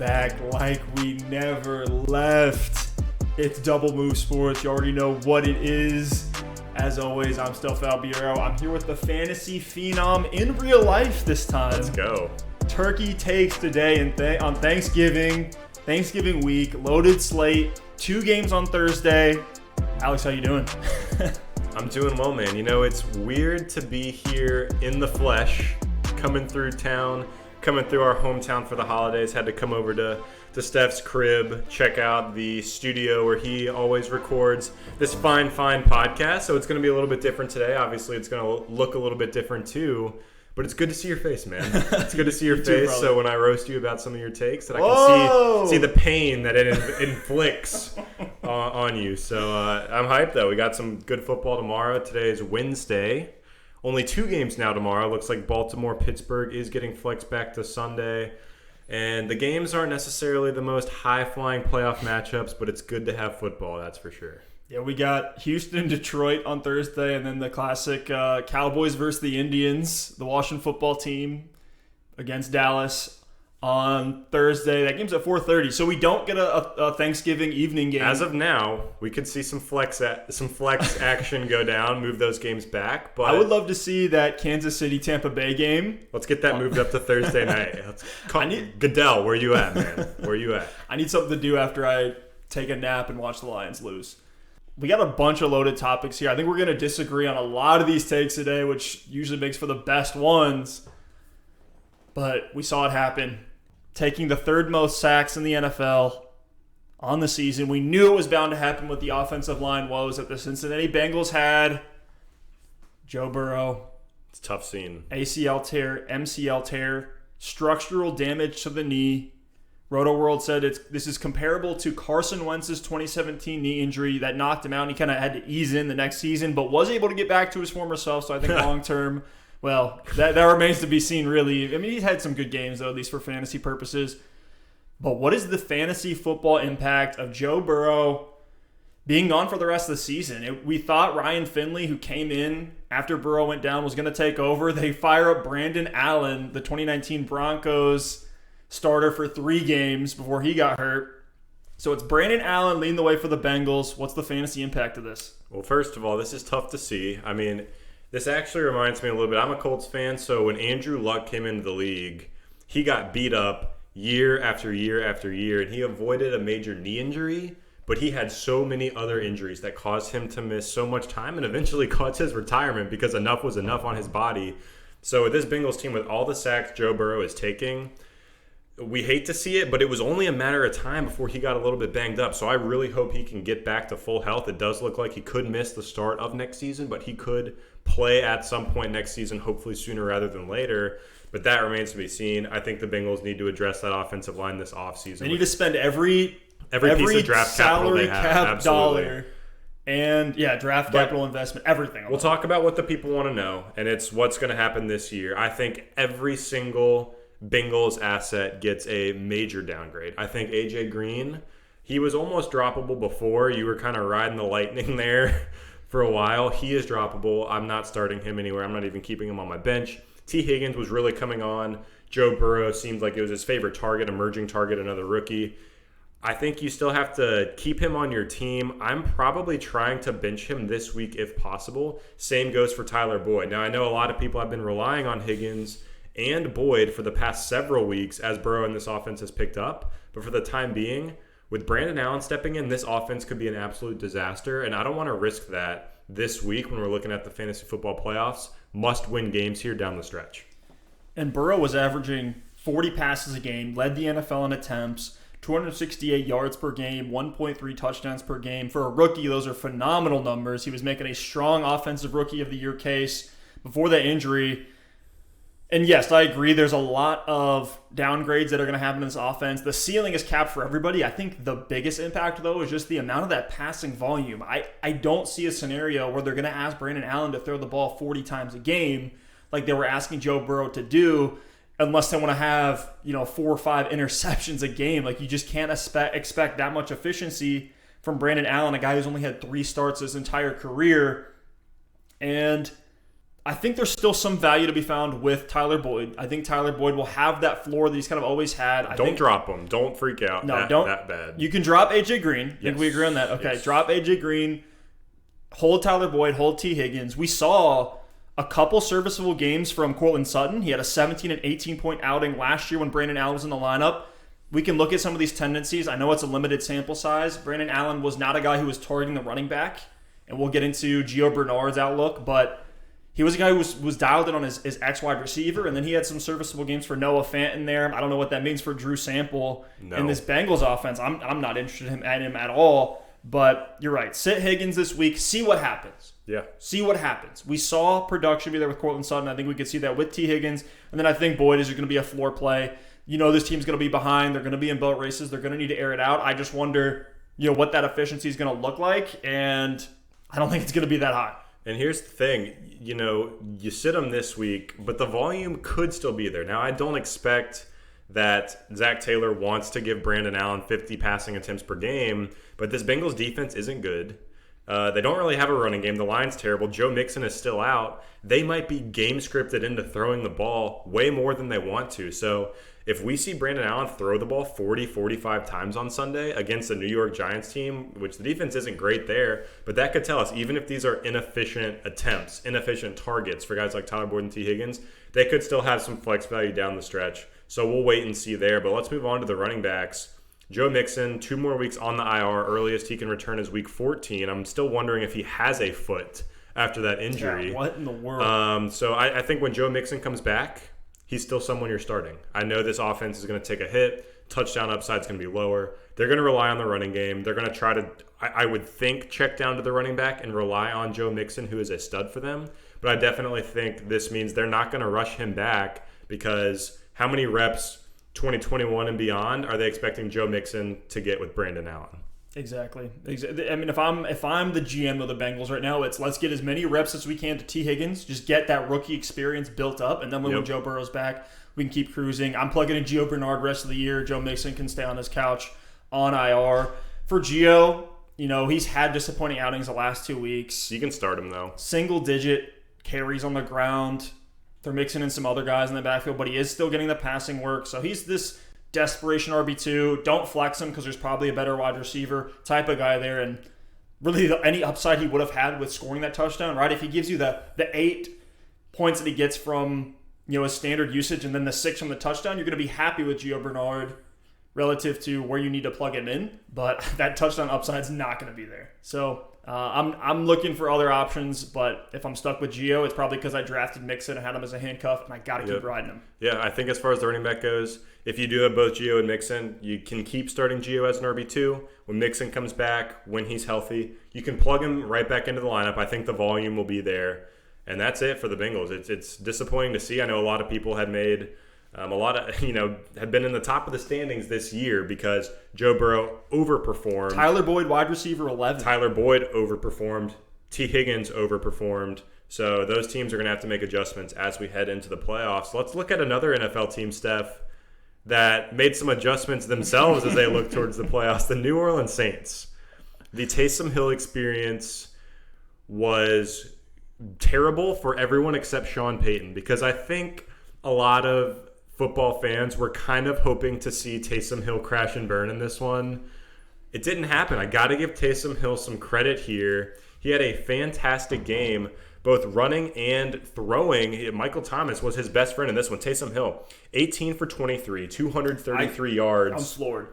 back like we never left. It's Double Move Sports. You already know what it is. As always, I'm Stef Albiero. I'm here with the fantasy phenom in real life this time. Let's go. Turkey takes today on Thanksgiving week. Loaded slate. 2 games on Thursday. Alex, how you doing? I'm doing well, man. You know, it's weird to be here in the flesh, coming through town, coming through our hometown for the holidays. Had to come over to Stef's crib, check out the studio where he always records this fine podcast. So it's going to be a little bit different today. Obviously, it's going to look a little bit different too. But it's good to see your face, man. It's good to see your face. So when I roast you about some of your takes, that I can see the pain that it inflicts on you. So I'm hyped, though. We got some good football tomorrow. Today is Wednesday. Only 2 games now tomorrow. Looks like Baltimore-Pittsburgh is getting flexed back to Sunday. And the games aren't necessarily the most high-flying playoff matchups, but it's good to have football, that's for sure. Yeah, we got Houston, Detroit on Thursday, and then the classic Cowboys versus the Indians, the Washington football team against Dallas on Thursday. That game's at 4:30, so we don't get a Thanksgiving evening game. As of now, we could see some flex action go down, move those games back. But I would love to see that Kansas City-Tampa Bay game. Let's get that moved up to Thursday night. Goodell, where you at, man? Where you at? I need something to do after I take a nap and watch the Lions lose. We got a bunch of loaded topics here. I think we're going to disagree on a lot of these takes today, which usually makes for the best ones. But we saw it happen. Taking the 3rd most sacks in the NFL on the season. We knew it was bound to happen with the offensive line woes that the Cincinnati Bengals had. Joe Burrow. It's a tough scene. ACL tear, MCL tear, structural damage to the knee. Roto World said this is comparable to Carson Wentz's 2017 knee injury that knocked him out, and he kind of had to ease in the next season, but was able to get back to his former self. So I think long-term, well, that remains to be seen, really. I mean, he's had some good games, though, at least for fantasy purposes. But what is the fantasy football impact of Joe Burrow being gone for the rest of the season? We thought Ryan Finley, who came in after Burrow went down, was going to take over. They fire up Brandon Allen, the 2019 Broncos starter, for 3 games before he got hurt. So it's Brandon Allen leading the way for the Bengals. What's the fantasy impact of this? Well, first of all, this is tough to see. I mean, this actually reminds me a little bit. I'm a Colts fan, so when Andrew Luck came into the league, he got beat up year after year after year, and he avoided a major knee injury, but he had so many other injuries that caused him to miss so much time and eventually caused his retirement because enough was enough on his body. So with this Bengals team, with all the sacks Joe Burrow is taking, we hate to see it, but it was only a matter of time before he got a little bit banged up. So I really hope he can get back to full health. It does look like he could miss the start of next season, but he could play at some point next season, hopefully sooner rather than later. But that remains to be seen. I think the Bengals need to address that offensive line this offseason. They need to spend every piece of draft capital they have. Cap dollar and, draft capital investment, everything. We'll talk about what the people want to know, and it's what's going to happen this year. I think every single Bengals asset gets a major downgrade. I think AJ Green, he was almost droppable before. You were kind of riding the lightning there for a while. He is droppable. I'm not starting him anywhere. I'm not even keeping him on my bench. T. Higgins was really coming on. Joe Burrow seemed like it was his favorite target, emerging target, another rookie. I think you still have to keep him on your team. I'm probably trying to bench him this week if possible. Same goes for Tyler Boyd. Now, I know a lot of people have been relying on Higgins and Boyd for the past several weeks as Burrow in this offense has picked up. But for the time being, with Brandon Allen stepping in, this offense could be an absolute disaster. And I don't want to risk that this week when we're looking at the fantasy football playoffs. Must-win games here down the stretch. And Burrow was averaging 40 passes a game, led the NFL in attempts, 268 yards per game, 1.3 touchdowns per game. For a rookie, those are phenomenal numbers. He was making a strong offensive rookie of the year case before that injury. And yes, I agree. There's a lot of downgrades that are going to happen in this offense. The ceiling is capped for everybody. I think the biggest impact, though, is just the amount of that passing volume. I don't see a scenario where they're going to ask Brandon Allen to throw the ball 40 times a game like they were asking Joe Burrow to do, unless they want to have 4 or 5 interceptions a game. Like, you just can't expect that much efficiency from Brandon Allen, a guy who's only had 3 starts his entire career. And I think there's still some value to be found with Tyler Boyd. I think Tyler Boyd will have that floor that he's kind of always had. Don't drop him. Don't freak out. No, don't. That bad. You can drop A.J. Green. I think Yes. we agree on that. Okay, Yes. drop A.J. Green. Hold Tyler Boyd. Hold T. Higgins. We saw a couple serviceable games from Cortland Sutton. He had a 17 and 18-point outing last year when Brandon Allen was in the lineup. We can look at some of these tendencies. I know it's a limited sample size. Brandon Allen was not a guy who was targeting the running back, and we'll get into Gio Bernard's outlook, but he was a guy who was dialed in on his ex-wide receiver, and then he had some serviceable games for Noah Fant in there. I don't know what that means for Drew Sample in this Bengals offense. I'm not interested in him at all, but you're right. Sit Higgins this week. See what happens. Yeah. See what happens. We saw production be there with Cortland Sutton. I think we could see that with T. Higgins, and then I think Boyd is going to be a floor play. You know this team's going to be behind. They're going to be in belt races. They're going to need to air it out. I just wonder, what that efficiency is going to look like, and I don't think it's going to be that high. And here's the thing, you sit them this week, but the volume could still be there. Now, I don't expect that Zach Taylor wants to give Brandon Allen 50 passing attempts per game, but this Bengals defense isn't good. They don't really have a running game. The line's terrible. Joe Mixon is still out. They might be game scripted into throwing the ball way more than they want to. So if we see Brandon Allen throw the ball 40, 45 times on Sunday against the New York Giants team, which the defense isn't great there, but that could tell us, even if these are inefficient attempts, inefficient targets for guys like Tyler Boyd and T. Higgins, they could still have some flex value down the stretch. So we'll wait and see there. But let's move on to the running backs. Joe Mixon, 2 more weeks on the IR. Earliest he can return is week 14. I'm still wondering if he has a foot after that injury. Yeah, what in the world? So I think when Joe Mixon comes back, he's still someone you're starting. I know this offense is going to take a hit. Touchdown upside is going to be lower. They're going to rely on the running game. They're going to try to, I would think, check down to the running back and rely on Joe Mixon, who is a stud for them. But I definitely think this means they're not going to rush him back, because how many reps 2021 and beyond are they expecting Joe Mixon to get with Brandon Allen? Exactly. I mean, if I'm the GM of the Bengals right now, it's let's get as many reps as we can to T. Higgins, just get that rookie experience built up, and then when Joe Burrow's back, we can keep cruising. I'm plugging in Gio Bernard rest of the year. Joe Mixon can stay on his couch on IR. For Gio, he's had disappointing outings the last 2 weeks. You can start him, though. Single-digit carries on the ground. They're mixing in some other guys in the backfield, but he is still getting the passing work. So he's this desperation RB2. Don't flex him because there's probably a better wide receiver type of guy there. And really any upside he would have had with scoring that touchdown, right? If he gives you the 8 points that he gets from his standard usage and then the 6 from the touchdown, you're going to be happy with Gio Bernard relative to where you need to plug him in. But that touchdown upside's not going to be there. So I'm looking for other options, but if I'm stuck with Gio, it's probably because I drafted Mixon and had him as a handcuff, and I got to keep riding him. Yeah, I think as far as the running back goes, if you do have both Gio and Mixon, you can keep starting Gio as an RB2. When Mixon comes back, when he's healthy, you can plug him right back into the lineup. I think the volume will be there, and that's it for the Bengals. It's disappointing to see. I know a lot of people had made had been in the top of the standings this year because Joe Burrow overperformed. Tyler Boyd, wide receiver 11. Tyler Boyd overperformed. T. Higgins overperformed. So those teams are going to have to make adjustments as we head into the playoffs. Let's look at another NFL team, Stef, that made some adjustments themselves as they look towards the playoffs. The New Orleans Saints. The Taysom Hill experience was terrible for everyone except Sean Payton, because I think a lot of football fans were kind of hoping to see Taysom Hill crash and burn in this one. It didn't happen. I got to give Taysom Hill some credit here. He had a fantastic game, both running and throwing. Michael Thomas was his best friend in this one. Taysom Hill, 18 for 23, 233 yards. I'm floored.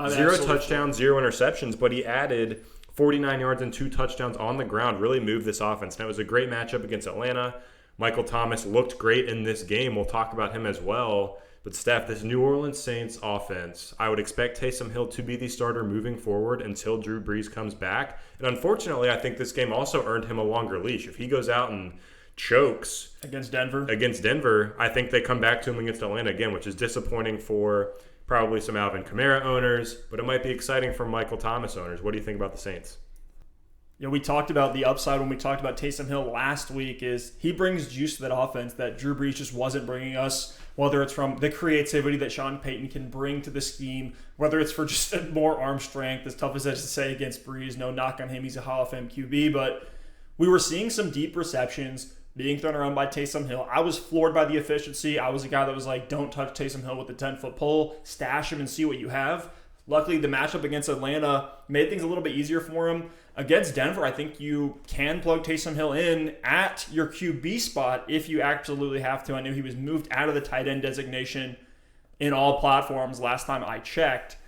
0 touchdowns, 0 interceptions, but he added 49 yards and 2 touchdowns on the ground, really moved this offense. And it was a great matchup against Atlanta. Michael Thomas looked great in this game. We'll talk about him as well. But, Steph, this New Orleans Saints offense, I would expect Taysom Hill to be the starter moving forward until Drew Brees comes back. And unfortunately, I think this game also earned him a longer leash. If he goes out and chokes against Denver, I think they come back to him against Atlanta again, which is disappointing for probably some Alvin Kamara owners, but it might be exciting for Michael Thomas owners. What do you think about the Saints? We talked about the upside when we talked about Taysom Hill last week is he brings juice to that offense that Drew Brees just wasn't bringing us, whether it's from the creativity that Sean Payton can bring to the scheme, whether it's for just more arm strength, as tough as that is to say against Brees. No knock on him. He's a Hall of Fame QB, but we were seeing some deep receptions. being thrown around by Taysom Hill. I was floored by the efficiency. I was a guy that was like, don't touch Taysom Hill with the 10-foot pole. Stash him and see what you have. Luckily, the matchup against Atlanta made things a little bit easier for him. Against Denver, I think you can plug Taysom Hill in at your QB spot if you absolutely have to. I knew he was moved out of the tight end designation in all platforms last time I checked.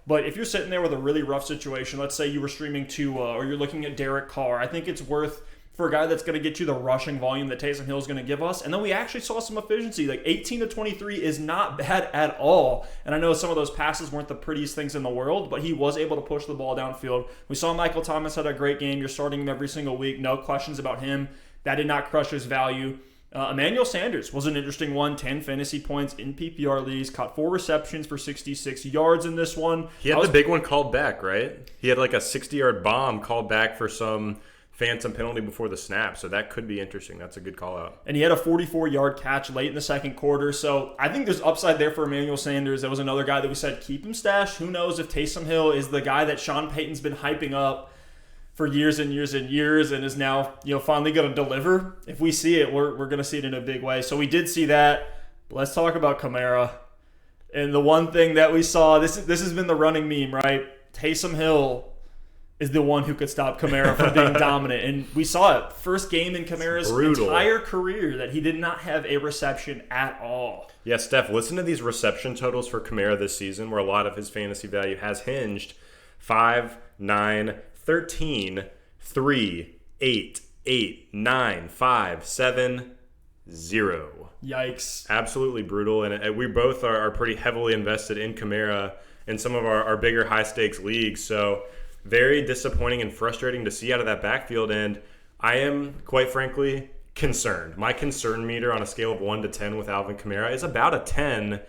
But if you're sitting there with a really rough situation, let's say you were streaming Tua or you're looking at Derrick Carr, I think it's worth for a guy that's going to get you the rushing volume that Taysom Hill is going to give us. And then we actually saw some efficiency. Like 18 to 23 is not bad at all. And I know some of those passes weren't the prettiest things in the world, but he was able to push the ball downfield. We saw Michael Thomas had a great game. You're starting him every single week. No questions about him. That did not crush his value. Emanuel Sanders was an interesting one. 10 fantasy points in PPR leagues. Caught 4 receptions for 66 yards in this one. He had the big one called back, right? He had like a 60-yard bomb called back for some phantom penalty before the snap, so that could be interesting. That's a good call out. And he had a 44-yard catch late in the second quarter, so I think there's upside there for Emmanuel Sanders. That was another guy that we said keep him stashed. Who knows if Taysom Hill is the guy that Sean Payton's been hyping up for years and years and years and is now finally going to deliver. If we see it, we're going to see it in a big way. So we did see that. Let's talk about Kamara. And the one thing that we saw, this has been the running meme, right? Taysom Hill is the one who could stop Kamara from being dominant. And we saw it. First game in Kamara's entire career that he did not have a reception at all. Yeah, Steph, listen to these reception totals for Kamara this season where a lot of his fantasy value has hinged. 5, 9, 13, 3, 8, 8, 9, 5, 7, 0. Yikes. Absolutely brutal. And we both are pretty heavily invested in Kamara in some of our bigger high-stakes leagues. So very disappointing and frustrating to see out of that backfield, and I am, quite frankly, concerned. My concern meter on a scale of 1 to 10 with Alvin Kamara is about a 10,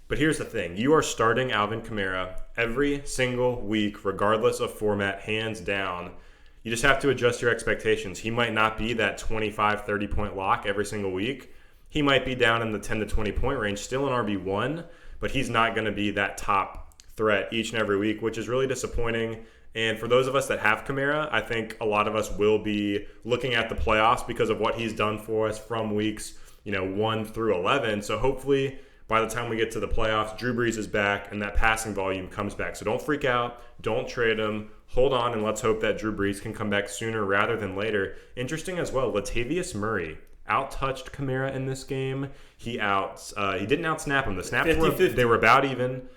but here's the thing. You are starting Alvin Kamara every single week, regardless of format, hands down. You just have to adjust your expectations. He might not be that 25, 30-point lock every single week. He might be down in the 10 to 20-point range, still an RB1, but he's not going to be that top threat each and every week, which is really disappointing. And for those of us that have Kamara, I think a lot of us will be looking at the playoffs because of what he's done for us from weeks 1 through 11. So hopefully by the time we get to the playoffs, Drew Brees is back and that passing volume comes back. So don't freak out. Don't trade him. Hold on, and let's hope that Drew Brees can come back sooner rather than later. Interesting as well, Latavius Murray out-touched Kamara in this game. He didn't out-snap him. The snaps 50-50. They were about even.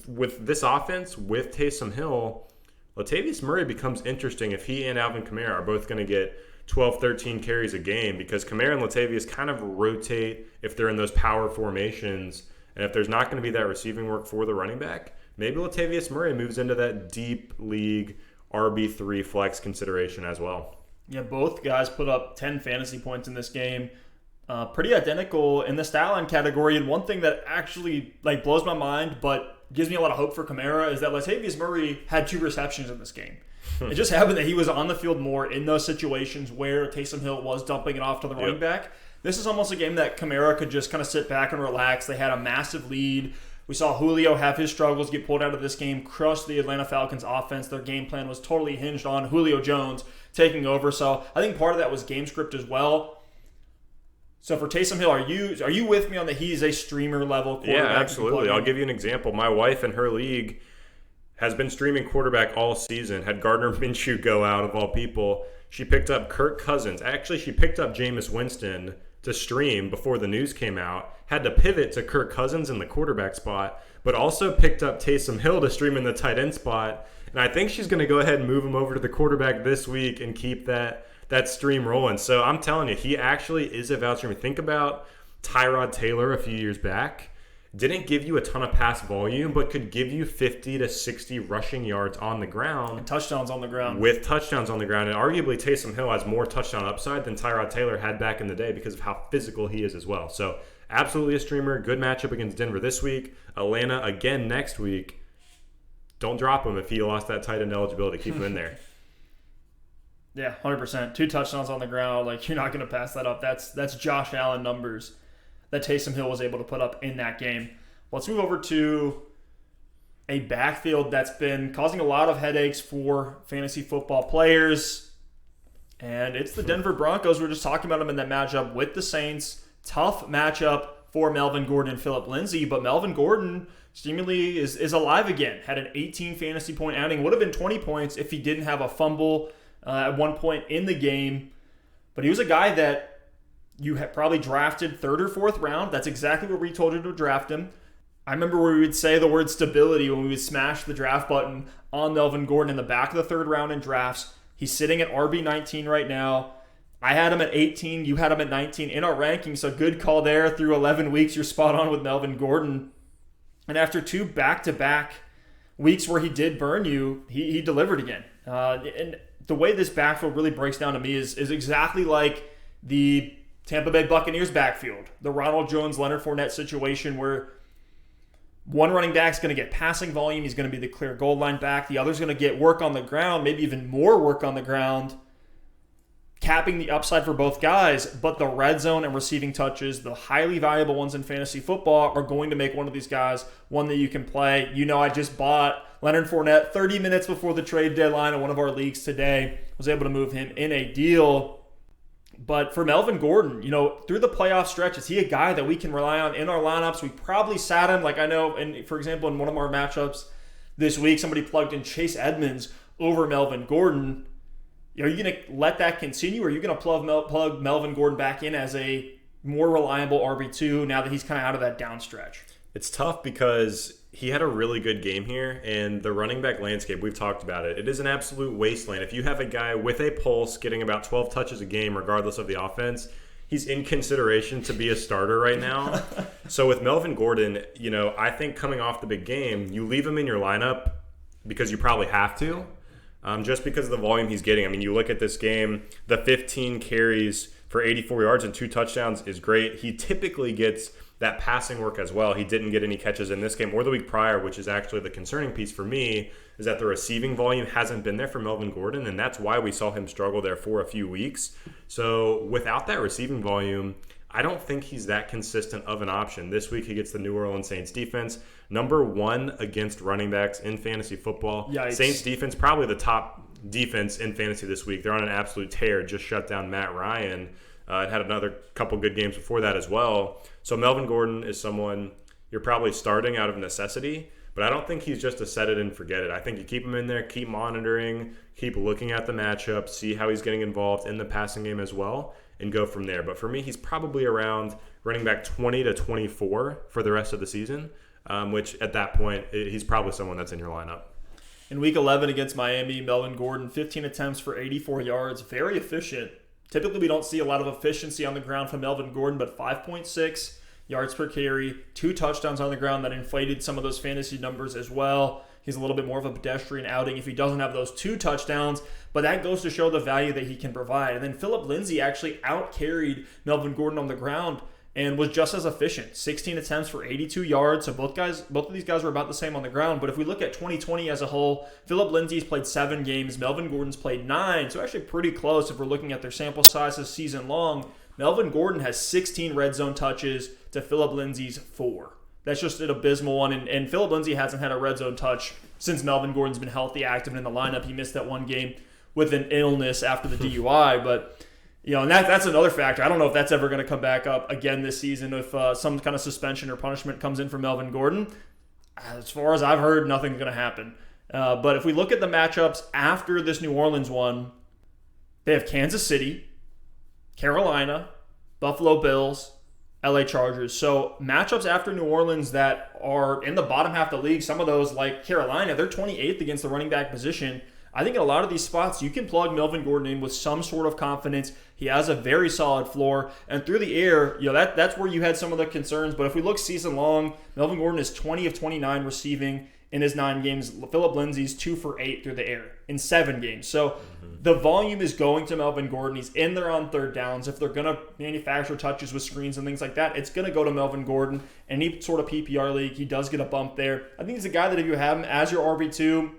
With this offense, with Taysom Hill, Latavius Murray becomes interesting if he and Alvin Kamara are both going to get 12, 13 carries a game, because Kamara and Latavius kind of rotate if they're in those power formations. And if there's not going to be that receiving work for the running back, maybe Latavius Murray moves into that deep league RB3 flex consideration as well. Yeah, both guys put up 10 fantasy points in this game. Pretty identical in the stat line category. And one thing that actually blows my mind but gives me a lot of hope for Kamara is that Latavius Murray had 2 receptions in this game. It just happened that he was on the field more in those situations where Taysom Hill was dumping it off to the running back. This is almost a game that Kamara could just kind of sit back and relax. They had a massive lead. We saw Julio have his struggles, get pulled out of this game, crush the Atlanta Falcons offense. Their game plan was totally hinged on Julio Jones taking over. So I think part of that was game script as well. So for Taysom Hill, are you with me on that he's a streamer level quarterback? Yeah, absolutely. I'll give you an example. My wife in her league has been streaming quarterback all season. Had Gardner Minshew go out, of all people. She picked up Kirk Cousins. Actually, she picked up Jameis Winston to stream before the news came out. Had to pivot to Kirk Cousins in the quarterback spot, but also picked up Taysom Hill to stream in the tight end spot. And I think she's going to go ahead and move him over to the quarterback this week and keep that stream rolling. So I'm telling you, he actually is a voucher. Think about Tyrod Taylor a few years back. Didn't give you a ton of pass volume, but could give you 50 to 60 rushing yards on the ground. And touchdowns on the ground. With touchdowns on the ground. And arguably Taysom Hill has more touchdown upside than Tyrod Taylor had back in the day because of how physical he is as well. So absolutely a streamer. Good matchup against Denver this week. Atlanta again next week. Don't drop him if he lost that tight end eligibility. Keep him in there. Yeah, 100%. 2 touchdowns on the ground. You're not going to pass that up. That's Josh Allen numbers that Taysom Hill was able to put up in that game. Let's move over to a backfield that's been causing a lot of headaches for fantasy football players. And it's the Denver Broncos. We were just talking about them in that matchup with the Saints. Tough matchup for Melvin Gordon and Phillip Lindsay, but Melvin Gordon seemingly is alive again. Had an 18 fantasy point outing. Would have been 20 points if he didn't have a fumble at one point in the game. But he was a guy that you had probably drafted third or fourth round. That's exactly where we told you to draft him. I remember where we would say the word stability when we would smash the draft button on Melvin Gordon in the back of the third round in drafts. He's sitting at RB19 right now. I had him at 18. You had him at 19 in our rankings. So good call there. Through 11 weeks, you're spot on with Melvin Gordon. And after 2 back-to-back weeks where he did burn you, he delivered again. And the way this backfield really breaks down to me is exactly like the Tampa Bay Buccaneers backfield. The Ronald Jones, Leonard Fournette situation where one running back's going to get passing volume. He's going to be the clear goal line back. The other's going to get work on the ground, maybe even more work on the ground, capping the upside for both guys. But the red zone and receiving touches, the highly valuable ones in fantasy football, are going to make one of these guys one that you can play. You know, I just bought Leonard Fournette 30 minutes before the trade deadline in one of our leagues today. Was able to move him in a deal. But for Melvin Gordon, you know, through the playoff stretch, is he a guy that we can rely on in our lineups? We probably sat him, like I know, and for example, in one of our matchups this week, somebody plugged in Chase Edmonds over Melvin Gordon. Are you going to let that continue, or are you going to plug Melvin Gordon back in as a more reliable RB2 now that he's kind of out of that down stretch? It's tough because he had a really good game here, and the running back landscape, we've talked about it. It is an absolute wasteland. If you have a guy with a pulse getting about 12 touches a game, regardless of the offense, he's in consideration to be a starter right now. So with Melvin Gordon, you know, I think coming off the big game, you leave him in your lineup because you probably have to, just because of the volume he's getting. I mean, you look at this game, the 15 carries for 84 yards and 2 touchdowns is great. He typically gets that passing work as well. He didn't get any catches in this game or the week prior, which is actually the concerning piece for me, is that the receiving volume hasn't been there for Melvin Gordon, and that's why we saw him struggle there for a few weeks. So without that receiving volume, I don't think he's that consistent of an option. This week he gets the New Orleans Saints defense, number 1 against running backs in fantasy football. Yikes. Saints defense, probably the top defense in fantasy this week. They're on an absolute tear, just shut down Matt Ryan. It had another couple good games before that as well. So Melvin Gordon is someone you're probably starting out of necessity, but I don't think he's just a set it and forget it. I think you keep him in there, keep monitoring, keep looking at the matchup, see how he's getting involved in the passing game as well, and go from there. But for me, he's probably around running back 20 to 24 for the rest of the season, which at that point, he's probably someone that's in your lineup. In Week 11 against Miami, Melvin Gordon, 15 attempts for 84 yards, very efficient. Typically, we don't see a lot of efficiency on the ground from Melvin Gordon, but 5.6 yards per carry, 2 touchdowns on the ground that inflated some of those fantasy numbers as well. He's a little bit more of a pedestrian outing if he doesn't have those 2 touchdowns, but that goes to show the value that he can provide. And then Phillip Lindsay actually out-carried Melvin Gordon on the ground and was just as efficient. 16 attempts for 82 yards. So both of these guys were about the same on the ground. But if we look at 2020 as a whole, Phillip Lindsay's played 7 games. Melvin Gordon's played 9. So actually pretty close if we're looking at their sample sizes season long. Melvin Gordon has 16 red zone touches to Phillip Lindsay's 4. That's just an abysmal one. And Phillip Lindsay hasn't had a red zone touch since Melvin Gordon's been healthy, active, and in the lineup. He missed that one game with an illness after the DUI. But you know, and that's another factor. I don't know if that's ever going to come back up again this season if some kind of suspension or punishment comes in for Melvin Gordon. As far as I've heard, nothing's going to happen. But if we look at the matchups after this New Orleans one, they have Kansas City, Carolina, Buffalo Bills, LA Chargers. So matchups after New Orleans that are in the bottom half of the league, some of those like Carolina, they're 28th against the running back position. I think in a lot of these spots, you can plug Melvin Gordon in with some sort of confidence. He has a very solid floor. And through the air, you know, that's where you had some of the concerns. But if we look season long, Melvin Gordon is 20 of 29 receiving in his 9 games. Phillip Lindsay's 2 for 8 through the air in 7 games. So the volume is going to Melvin Gordon. He's in there on third downs. If they're going to manufacture touches with screens and things like that, it's going to go to Melvin Gordon. Any sort of PPR league, he does get a bump there. I think he's a guy that if you have him as your RB2,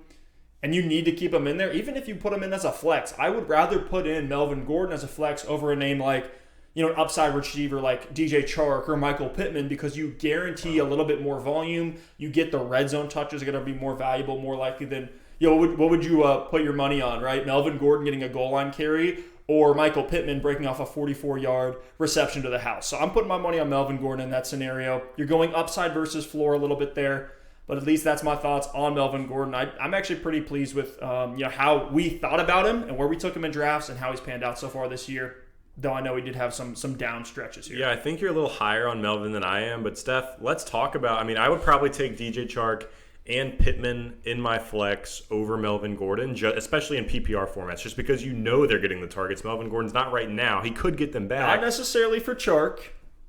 and you need to keep him in there, even if you put him in as a flex, I would rather put in Melvin Gordon as a flex over a name like, you know, an upside receiver like DJ Chark or Michael Pittman, because you guarantee a little bit more volume. You get the red zone touches are going to be more valuable, more likely than, you know, what would you put your money on, right? Melvin Gordon getting a goal line carry or Michael Pittman breaking off a 44-yard reception to the house. So I'm putting my money on Melvin Gordon in that scenario. You're going upside versus floor a little bit there, but at least that's my thoughts on Melvin Gordon. I'm actually pretty pleased with how we thought about him and where we took him in drafts and how he's panned out so far this year, though I know he did have some down stretches here. Yeah, I think you're a little higher on Melvin than I am, but Steph, let's talk about, I would probably take DJ Chark and Pittman in my flex over Melvin Gordon, especially in PPR formats, just because they're getting the targets. Melvin Gordon's not right now. He could get them back. Not necessarily for Chark.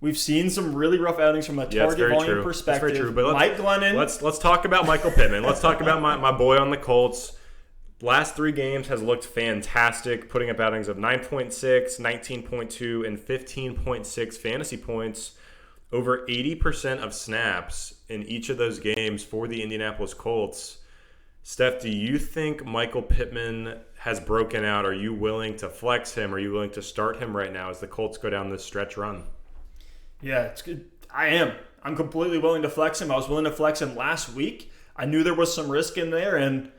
We've seen some really rough outings from a target volume perspective. That's very true. But Mike Glennon. Let's talk about Michael Pittman. Let's talk about my boy on the Colts. Last 3 games has looked fantastic, putting up outings of 9.6, 19.2, and 15.6 fantasy points. Over 80% of snaps in each of those games for the Indianapolis Colts. Steph, do you think Michael Pittman has broken out? Are you willing to flex him? Are you willing to start him right now as the Colts go down this stretch run? Yeah, it's good. I am. I'm completely willing to flex him. I was willing to flex him last week. I knew there was some risk in there, and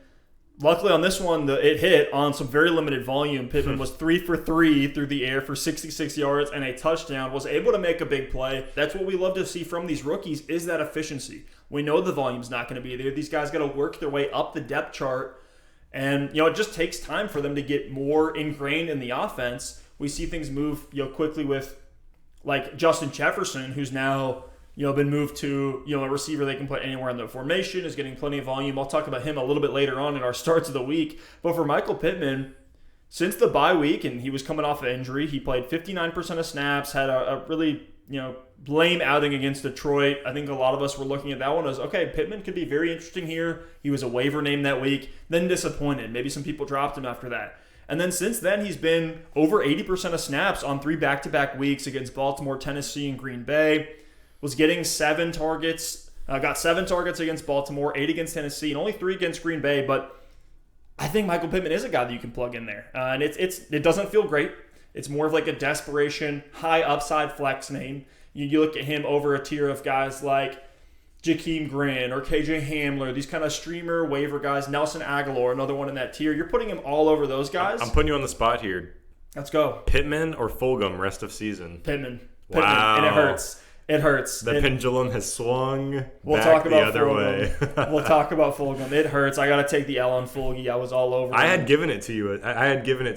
luckily on this one, it hit on some very limited volume. Pittman was 3 for 3 through the air for 66 yards and a touchdown, was able to make a big play. That's what we love to see from these rookies, is that efficiency. We know the volume's not going to be there. These guys got to work their way up the depth chart, and it just takes time for them to get more ingrained in the offense. We see things move quickly with like Justin Jefferson, who's now been moved to, a receiver they can put anywhere in the formation, is getting plenty of volume. I'll talk about him a little bit later on in our starts of the week. But for Michael Pittman, since the bye week, and he was coming off an injury, he played 59% of snaps, had a really, lame outing against Detroit. I think a lot of us were looking at that one as, okay, Pittman could be very interesting here. He was a waiver name that week, then disappointed. Maybe some people dropped him after that. And then since then, he's been over 80% of snaps on 3 back-to-back weeks against Baltimore, Tennessee, and Green Bay. Was getting 7 targets, got 7 targets against Baltimore, 8 against Tennessee, and only 3 against Green Bay. But I think Michael Pittman is a guy that you can plug in there. And it doesn't feel great. It's more of like a desperation, high upside flex name. You look at him over a tier of guys like Jakeem Grant or KJ Hamler, these kind of streamer waiver guys, Nelson Aguilar, another one in that tier. You're putting him all over those guys. I'm putting you on the spot here. Let's go. Pittman or Fulgum rest of season? Pittman. Wow. And it hurts. It hurts. The pendulum has swung back the other way. We'll talk about Fulgum. It hurts. I got to take the L on Fulgy. I was all over him. I had given it to you.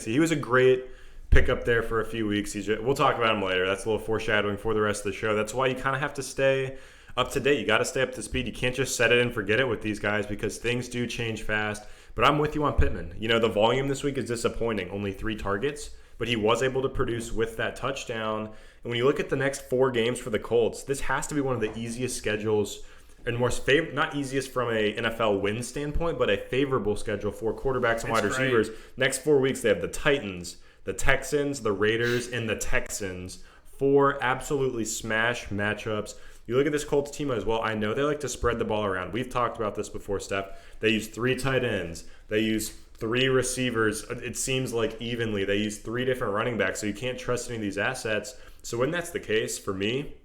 He was a great pickup there for a few weeks. We'll talk about him later. That's a little foreshadowing for the rest of the show. That's why you kind of have to stay up to date. You got to stay up to speed. You can't just set it and forget it with these guys because things do change fast. But I'm with you on Pittman. The volume this week is disappointing. Only 3 targets. But he was able to produce with that touchdown. And when you look at the next 4 games for the Colts, this has to be one of the easiest schedules and not easiest from a NFL win standpoint, but a favorable schedule for quarterbacks and wide receivers. Next 4 weeks, they have the Titans, the Texans, the Raiders, and the Texans. 4 absolutely smash matchups. You look at this Colts team as well. I know they like to spread the ball around. We've talked about this before, Steph. They use 3 tight ends. They use 3 receivers, it seems like evenly. They use 3 different running backs, so you can't trust any of these assets. So when that's the case, for me,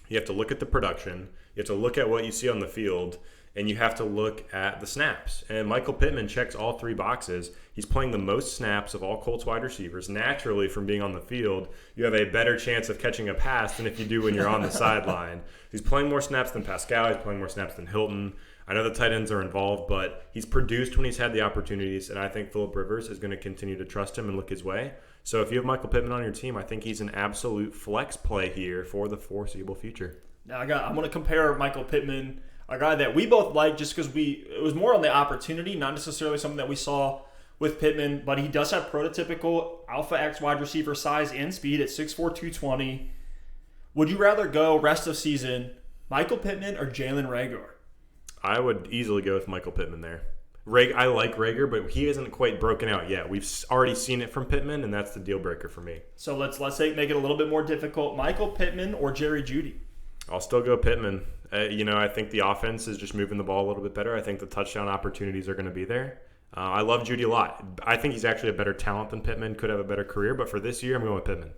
you have to look at the production, you have to look at what you see on the field, and you have to look at the snaps. And Michael Pittman checks all 3 boxes. He's playing the most snaps of all Colts wide receivers. Naturally, from being on the field, you have a better chance of catching a pass than if you do when you're on the sideline. He's playing more snaps than Pascal. He's playing more snaps than Hilton. I know the tight ends are involved, but he's produced when he's had the opportunities, and I think Phillip Rivers is going to continue to trust him and look his way. So if you have Michael Pittman on your team, I think he's an absolute flex play here for the foreseeable future. Now I'm going to compare Michael Pittman, a guy that we both like just because it was more on the opportunity, not necessarily something that we saw with Pittman, but he does have prototypical Alpha X wide receiver size and speed at 6'4", 220. Would you rather go rest of season Michael Pittman or Jalen Reagor? I would easily go with Michael Pittman there. I like Reagor, but he isn't quite broken out yet. We've already seen it from Pittman, and that's the deal breaker for me. So let's make it a little bit more difficult. Michael Pittman or Jerry Judy? I'll still go Pittman. I think the offense is just moving the ball a little bit better. I think the touchdown opportunities are going to be there. I love Judy a lot. I think he's actually a better talent than Pittman, could have a better career, but for this year, I'm going with Pittman.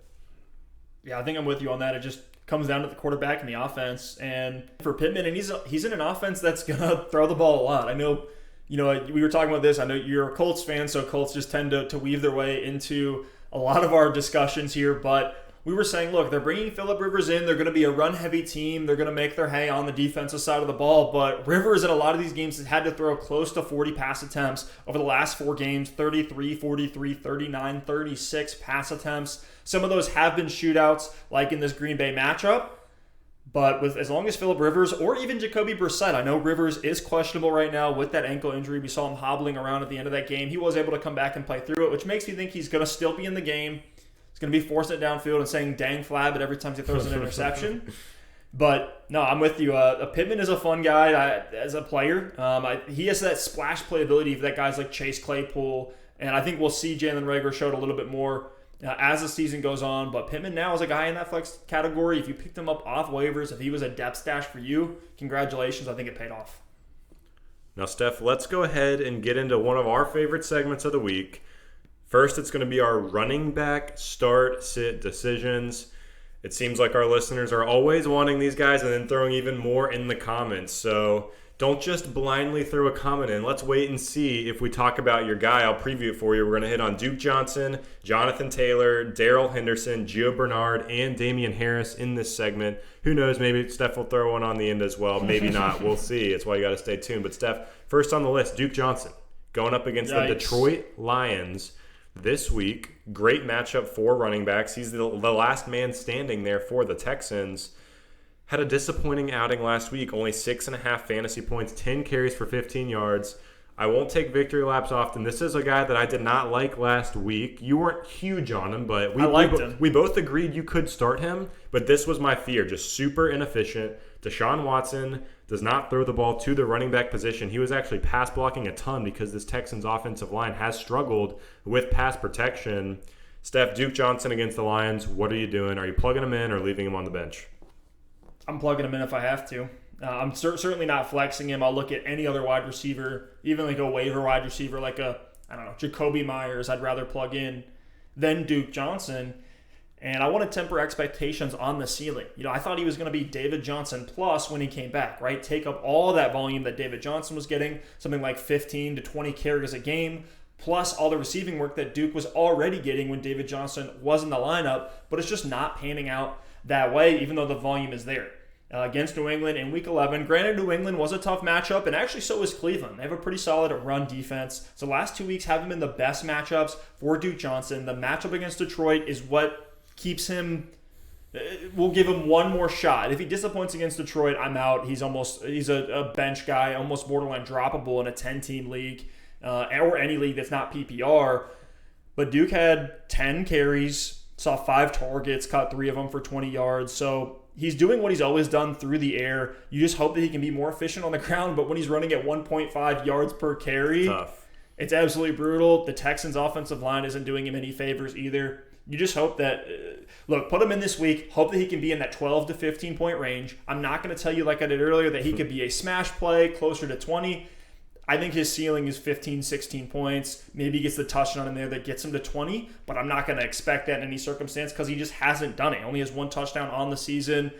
Yeah, I think I'm with you on that. It just comes down to the quarterback and the offense. And for Pittman, and he's in an offense that's going to throw the ball a lot. I know, we were talking about this. I know you're a Colts fan, so Colts just tend to weave their way into a lot of our discussions here, but we were saying, look, they're bringing Phillip Rivers in. They're going to be a run-heavy team. They're going to make their hay on the defensive side of the ball. But Rivers, in a lot of these games, has had to throw close to 40 pass attempts over the last 4 games, 33, 43, 39, 36 pass attempts. Some of those have been shootouts, like in this Green Bay matchup. But as long as Phillip Rivers or even Jacoby Brissett, I know Rivers is questionable right now with that ankle injury. We saw him hobbling around at the end of that game. He was able to come back and play through it, which makes me think he's going to still be in the game. Going to be forcing it downfield and saying dang flab at every time he throws an interception. But no, I'm with you. Pittman is a fun guy as a player. He has that splash play ability for that guys like Chase Claypool, and I think we'll see Jalen Reagor show it a little bit more as the season goes on. But Pittman now is a guy in that flex category. If you picked him up off waivers, if he was a depth stash for you, congratulations. I think it paid off. Now, Steph, let's go ahead and get into one of our favorite segments of the week. First, it's going to be our running back start-sit decisions. It seems like our listeners are always wanting these guys and then throwing even more in the comments. So don't just blindly throw a comment in. Let's wait and see if we talk about your guy. I'll preview it for you. We're going to hit on Duke Johnson, Jonathan Taylor, Daryl Henderson, Gio Bernard, and Damian Harris in this segment. Who knows? Maybe Steph will throw one on the end as well. Maybe not. We'll see. That's why you got to stay tuned. But Steph, first on the list, Duke Johnson going up against the Detroit Lions. This week, great matchup for running backs. He's the last man standing there for the Texans. Had a disappointing outing last week. Only 6.5 fantasy points, 10 carries for 15 yards. I won't take victory laps often. This is a guy that I did not like last week. You weren't huge on him, but we both agreed you could start him. But this was my fear. Just super inefficient. Deshaun Watson does not throw the ball to the running back position. He was actually pass blocking a ton because this Texans offensive line has struggled with pass protection. Steph, Duke Johnson against the Lions, what are you doing? Are you plugging him in or leaving him on the bench? I'm plugging him in if I have to. I'm certainly not flexing him. I'll look at any other wide receiver, even like a waiver wide receiver like Jacoby Myers. I'd rather plug in than Duke Johnson. And I want to temper expectations on the ceiling. I thought he was going to be David Johnson plus when he came back, right? Take up all that volume that David Johnson was getting, something like 15 to 20 carries a game, plus all the receiving work that Duke was already getting when David Johnson was in the lineup. But it's just not panning out that way, even though the volume is there. Against New England in Week 11. Granted, New England was a tough matchup, and actually so was Cleveland. They have a pretty solid run defense. So the last 2 weeks haven't been the best matchups for Duke Johnson. The matchup against Detroit is what keeps him, we'll give him one more shot. If he disappoints against Detroit, I'm out. He's a bench guy, almost borderline droppable in a 10-team league or any league that's not PPR. But Duke had 10 carries, saw 5 targets, caught 3 of them for 20 yards. So he's doing what he's always done through the air. You just hope that he can be more efficient on the ground, but when he's running at 1.5 yards per carry, tough. It's absolutely brutal. The Texans' offensive line isn't doing him any favors either. You just hope that, put him in this week, hope that he can be in that 12 to 15 point range. I'm not going to tell you like I did earlier that he could be a smash play closer to 20. I think his ceiling is 15, 16 points. Maybe he gets the touchdown in there that gets him to 20, but I'm not going to expect that in any circumstance because he just hasn't done it. Only has 1 touchdown on the season.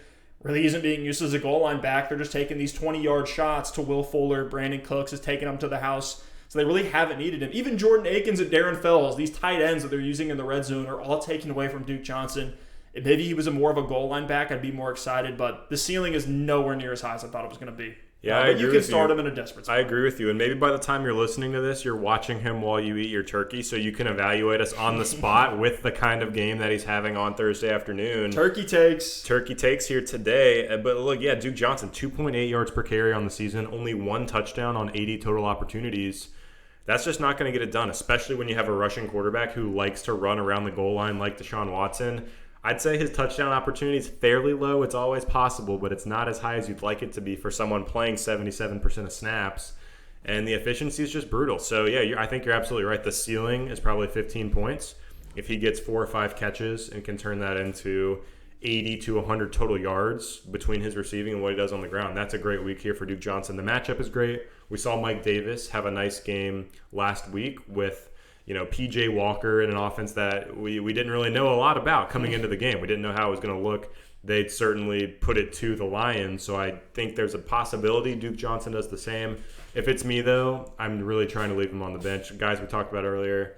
Really isn't being used as a goal line back. They're just taking these 20-yard shots to Will Fuller. Brandon Cooks is taking them to the house. So they really haven't needed him. Even Jordan Akins and Darren Fells, these tight ends that they're using in the red zone, are all taken away from Duke Johnson. If maybe he was more of a goal line back, I'd be more excited, but the ceiling is nowhere near as high as I thought it was going to be. Yeah, but you can start him in a desperate spot. I agree with you. And maybe by the time you're listening to this, you're watching him while you eat your turkey, so you can evaluate us on the spot with the kind of game that he's having on Thursday afternoon. Turkey takes here today. But look, Duke Johnson, 2.8 yards per carry on the season, only 1 touchdown on 80 total opportunities. That's just not going to get it done, especially when you have a rushing quarterback who likes to run around the goal line like Deshaun Watson. I'd say his touchdown opportunity is fairly low. It's always possible, but it's not as high as you'd like it to be for someone playing 77% of snaps. And the efficiency is just brutal. So, I think you're absolutely right. The ceiling is probably 15 points. If he gets 4 or 5 catches and can turn that into 80 to 100 total yards between his receiving and what he does on the ground, that's a great week here for Duke Johnson. The matchup is great. We saw Mike Davis have a nice game last week with P.J. Walker in an offense that we didn't really know a lot about coming into the game. We didn't know how it was going to look. They'd certainly put it to the Lions, so I think there's a possibility Duke Johnson does the same. If it's me, though, I'm really trying to leave him on the bench. Guys we talked about earlier,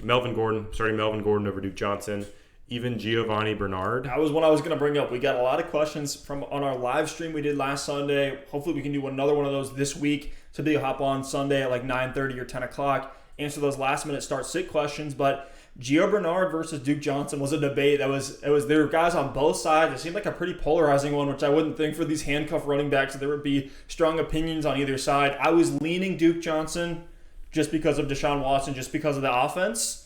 Melvin Gordon over Duke Johnson. Even Giovanni Bernard. That was what I was going to bring up. We got a lot of questions on our live stream we did last Sunday. Hopefully we can do another one of those this week. So maybe hop on Sunday at like 9:30 or 10 o'clock, answer those last-minute start-sit questions. But Gio Bernard versus Duke Johnson was a debate. There were guys on both sides. It seemed like a pretty polarizing one, which I wouldn't think for these handcuff running backs that there would be strong opinions on either side. I was leaning Duke Johnson just because of Deshaun Watson, just because of the offense.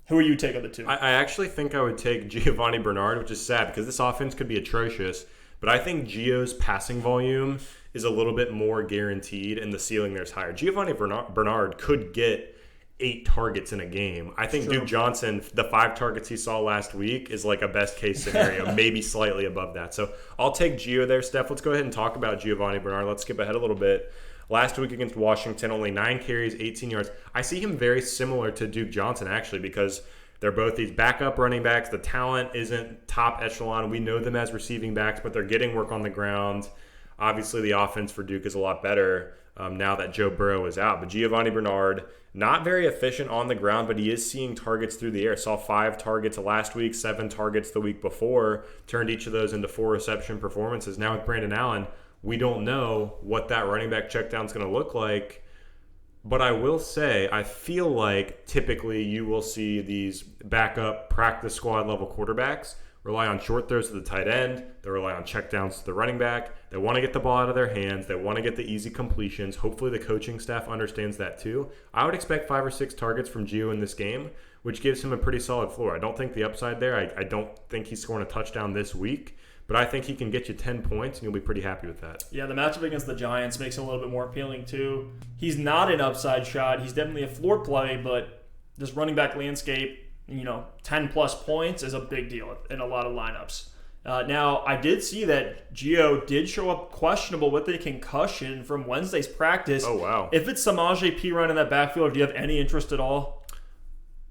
Who are you taking the two? I actually think I would take Giovanni Bernard, which is sad because this offense could be atrocious. But I think Gio's passing volume is a little bit more guaranteed and the ceiling there's higher. Giovanni Bernard could get 8 targets in a game. I think Duke Johnson, the 5 targets he saw last week is like a best case scenario, maybe slightly above that. So I'll take Gio there. Steph, let's go ahead and talk about Giovanni Bernard. Let's skip ahead a little bit. Last week against Washington, only 9 carries, 18 yards. I see him very similar to Duke Johnson, actually, because they're both these backup running backs. The talent isn't top echelon. We know them as receiving backs, but they're getting work on the ground. Obviously, the offense for Duke is a lot better now that Joe Burrow is out. But Giovanni Bernard, not very efficient on the ground, but he is seeing targets through the air. Saw 5 targets last week, 7 targets the week before. Turned each of those into 4 reception performances. Now with Brandon Allen, we don't know what that running back check down is going to look like. But I will say, I feel like typically you will see these backup practice squad level quarterbacks rely on short throws to the tight end. They rely on checkdowns to the running back. They want to get the ball out of their hands. They want to get the easy completions. Hopefully the coaching staff understands that too. I would expect 5 or 6 targets from Gio in this game, which gives him a pretty solid floor. I don't think the upside there. I don't think he's scoring a touchdown this week. But I think he can get you 10 points, and you'll be pretty happy with that. Yeah, the matchup against the Giants makes him a little bit more appealing, too. He's not an upside shot. He's definitely a floor play, but this running back landscape, 10-plus points is a big deal in a lot of lineups. Now, I did see that Gio did show up questionable with a concussion from Wednesday's practice. Oh, wow. If it's Samaje Perine in that backfield, do you have any interest at all?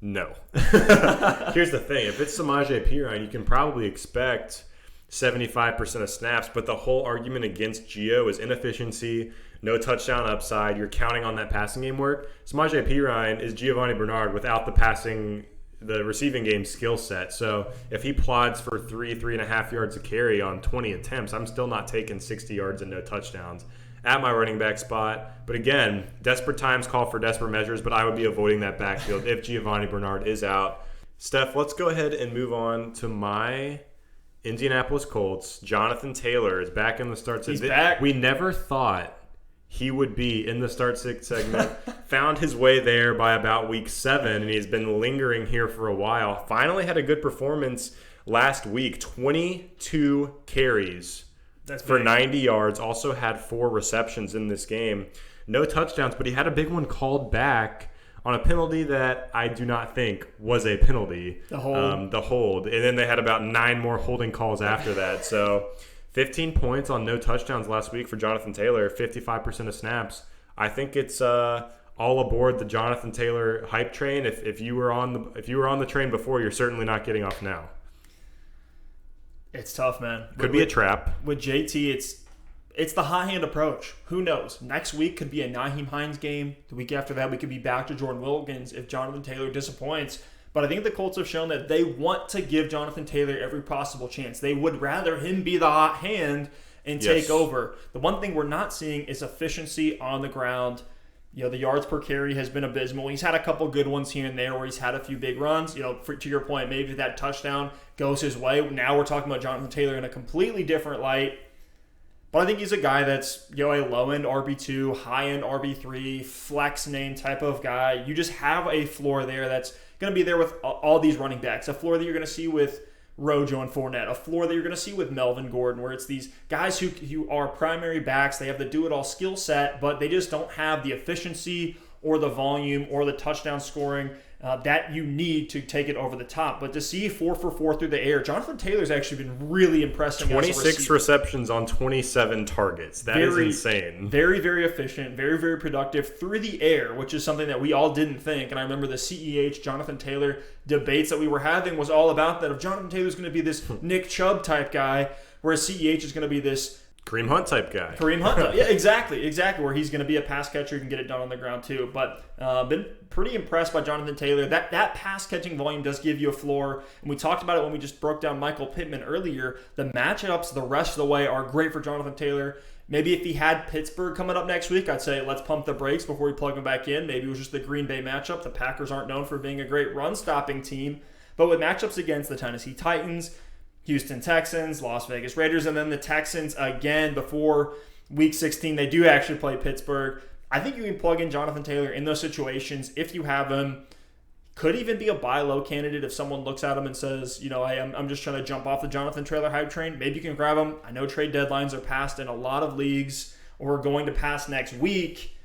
No. Here's the thing. If it's Samaje Perine, you can probably expect 75% of snaps, but the whole argument against Gio is inefficiency, no touchdown upside. You're counting on that passing game work. Samaje Perine is Giovanni Bernard without the receiving game skill set. So if he plods for 3.5 yards a carry on 20 attempts, I'm still not taking 60 yards and no touchdowns at my running back spot. But again, desperate times call for desperate measures, but I would be avoiding that backfield if Giovanni Bernard is out. Steph, let's go ahead and move on to my Indianapolis Colts. Jonathan Taylor is back in the start. He's back. We never thought he would be in the start 6 segment. Found his way there by about week 7, and he's been lingering here for a while. Finally had a good performance last week. 22 carries for 90 yards. Also had 4 receptions in this game. No touchdowns, but he had a big one called back on a penalty that I do not think was a penalty. The hold. And then they had about 9 more holding calls after that. So 15 points on no touchdowns last week for Jonathan Taylor, 55% of snaps. I think it's all aboard the Jonathan Taylor hype train. If you were on the train before, you're certainly not getting off now. It's tough, man. Could be a trap. With JT, it's the hot hand approach. Who knows? Next week could be a Nyheim Hines game. The week after that, we could be back to Jordan Wilkins if Jonathan Taylor disappoints. But I think the Colts have shown that they want to give Jonathan Taylor every possible chance. They would rather him be the hot hand and take over. The one thing we're not seeing is efficiency on the ground. The yards per carry has been abysmal. He's had a couple good ones here and there where he's had a few big runs. To your point, maybe that touchdown goes his way. Now we're talking about Jonathan Taylor in a completely different light. But I think he's a guy that's a low-end RB2, high-end RB3, flex name type of guy. You just have a floor there that's going to be there with all these running backs. A floor that you're going to see with Rojo and Fournette. A floor that you're going to see with Melvin Gordon, where it's these guys who are primary backs. They have the do-it-all skill set, but they just don't have the efficiency or the volume or the touchdown scoring that you need to take it over the top. But to see 4 for 4 through the air, Jonathan Taylor's actually been really impressive. 26 receptions on 27 targets. That is insane. Very, very efficient, very, very productive through the air, which is something that we all didn't think. And I remember the CEH Jonathan Taylor debates that we were having was all about that. If Jonathan Taylor's going to be this Nick Chubb type guy, whereas CEH is going to be this Kareem Hunt type guy. Kareem Hunt, yeah, exactly, where he's going to be a pass catcher who can get it done on the ground too. But been pretty impressed by Jonathan Taylor. That pass catching volume does give you a floor, and we talked about it when we just broke down Michael Pittman earlier. The matchups the rest of the way are great for Jonathan Taylor. Maybe if he had Pittsburgh coming up next week, I'd say let's pump the brakes before we plug him back in. Maybe it was just the Green Bay matchup. The Packers aren't known for being a great run-stopping team. But with matchups against the Tennessee Titans, Houston Texans, Las Vegas Raiders, and then the Texans again before Week 16. They do actually play Pittsburgh. I think you can plug in Jonathan Taylor in those situations if you have him. Could even be a buy low candidate if someone looks at him and says, I'm just trying to jump off the Jonathan Taylor hype train. Maybe you can grab him. I know trade deadlines are passed in a lot of leagues or going to pass next week.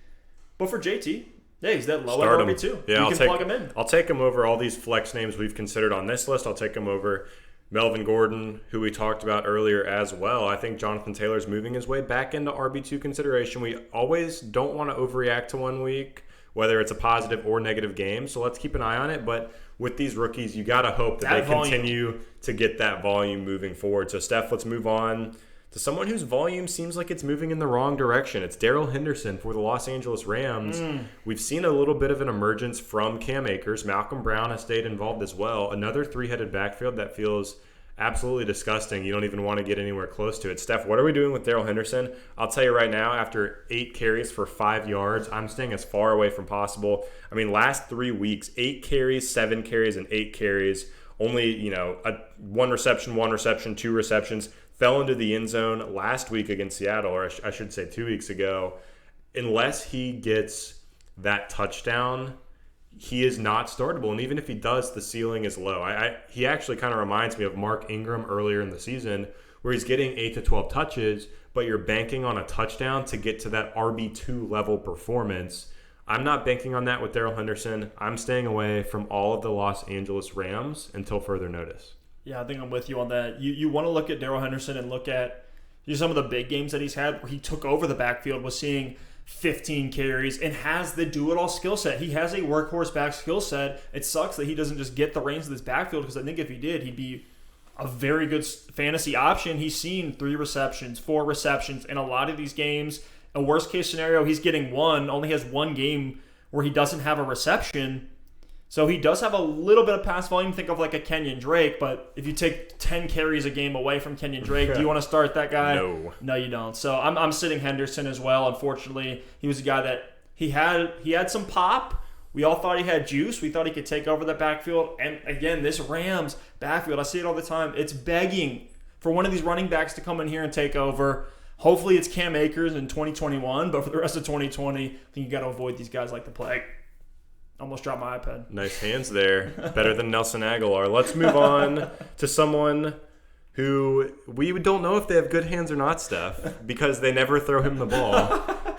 But for JT, yeah, he's that low end RB2. Yeah, you can plug him in. I'll take him over all these flex names we've considered on this list. I'll take him over Melvin Gordon, who we talked about earlier as well. I think Jonathan Taylor's moving his way back into RB2 consideration. We always don't want to overreact to 1 week, whether it's a positive or negative game. So let's keep an eye on it. But with these rookies, you got to hope that they continue to get that volume moving forward. So, Steph, let's move on to someone whose volume seems like it's moving in the wrong direction. It's Daryl Henderson for the Los Angeles Rams. We've seen a little bit of an emergence from Cam Akers. Malcolm Brown has stayed involved as well. Another three-headed backfield that feels absolutely disgusting. You don't even want to get anywhere close to it. Steph, what are we doing with Daryl Henderson? I'll tell you right now, after 8 carries for 5 yards, I'm staying as far away from possible. I mean, last 3 weeks, 8 carries, 7 carries, and 8 carries. Only, one reception, 2 receptions. Fell into the end zone last week against Seattle, or I should say 2 weeks ago. Unless he gets that touchdown, he is not startable. And even if he does, the ceiling is low. He actually kind of reminds me of Mark Ingram earlier in the season, where he's getting 8 to 12 touches, but you're banking on a touchdown to get to that RB2 level performance. I'm not banking on that with Daryl Henderson. I'm staying away from all of the Los Angeles Rams until further notice. Yeah, I think I'm with you on that. You want to look at Daryl Henderson and look at some of the big games that he's had where he took over the backfield, was seeing 15 carries and has the do-it-all skill set. He has a workhorse back skill set. It sucks that he doesn't just get the reins of this backfield, because I think if he did, he'd be a very good fantasy option. He's seen 3 receptions, 4 receptions in a lot of these games. A worst-case scenario, he's getting 1, only has 1 game where he doesn't have a reception. So he does have a little bit of pass volume. Think of like a Kenyon Drake, but if you take 10 carries a game away from Kenyon Drake, do you want to start that guy? No, you don't. So I'm sitting Henderson as well. Unfortunately, he was a guy that he had some pop. We all thought he had juice. We thought he could take over the backfield. And again, this Rams backfield, I see it all the time. It's begging for one of these running backs to come in here and take over. Hopefully it's Cam Akers in 2021, but for the rest of 2020, I think you got to avoid these guys like the plague. Almost dropped my iPad. Nice hands there. Better than Nelson Aguilar. Let's move on to someone who we don't know if they have good hands or not, Steph, because they never throw him the ball.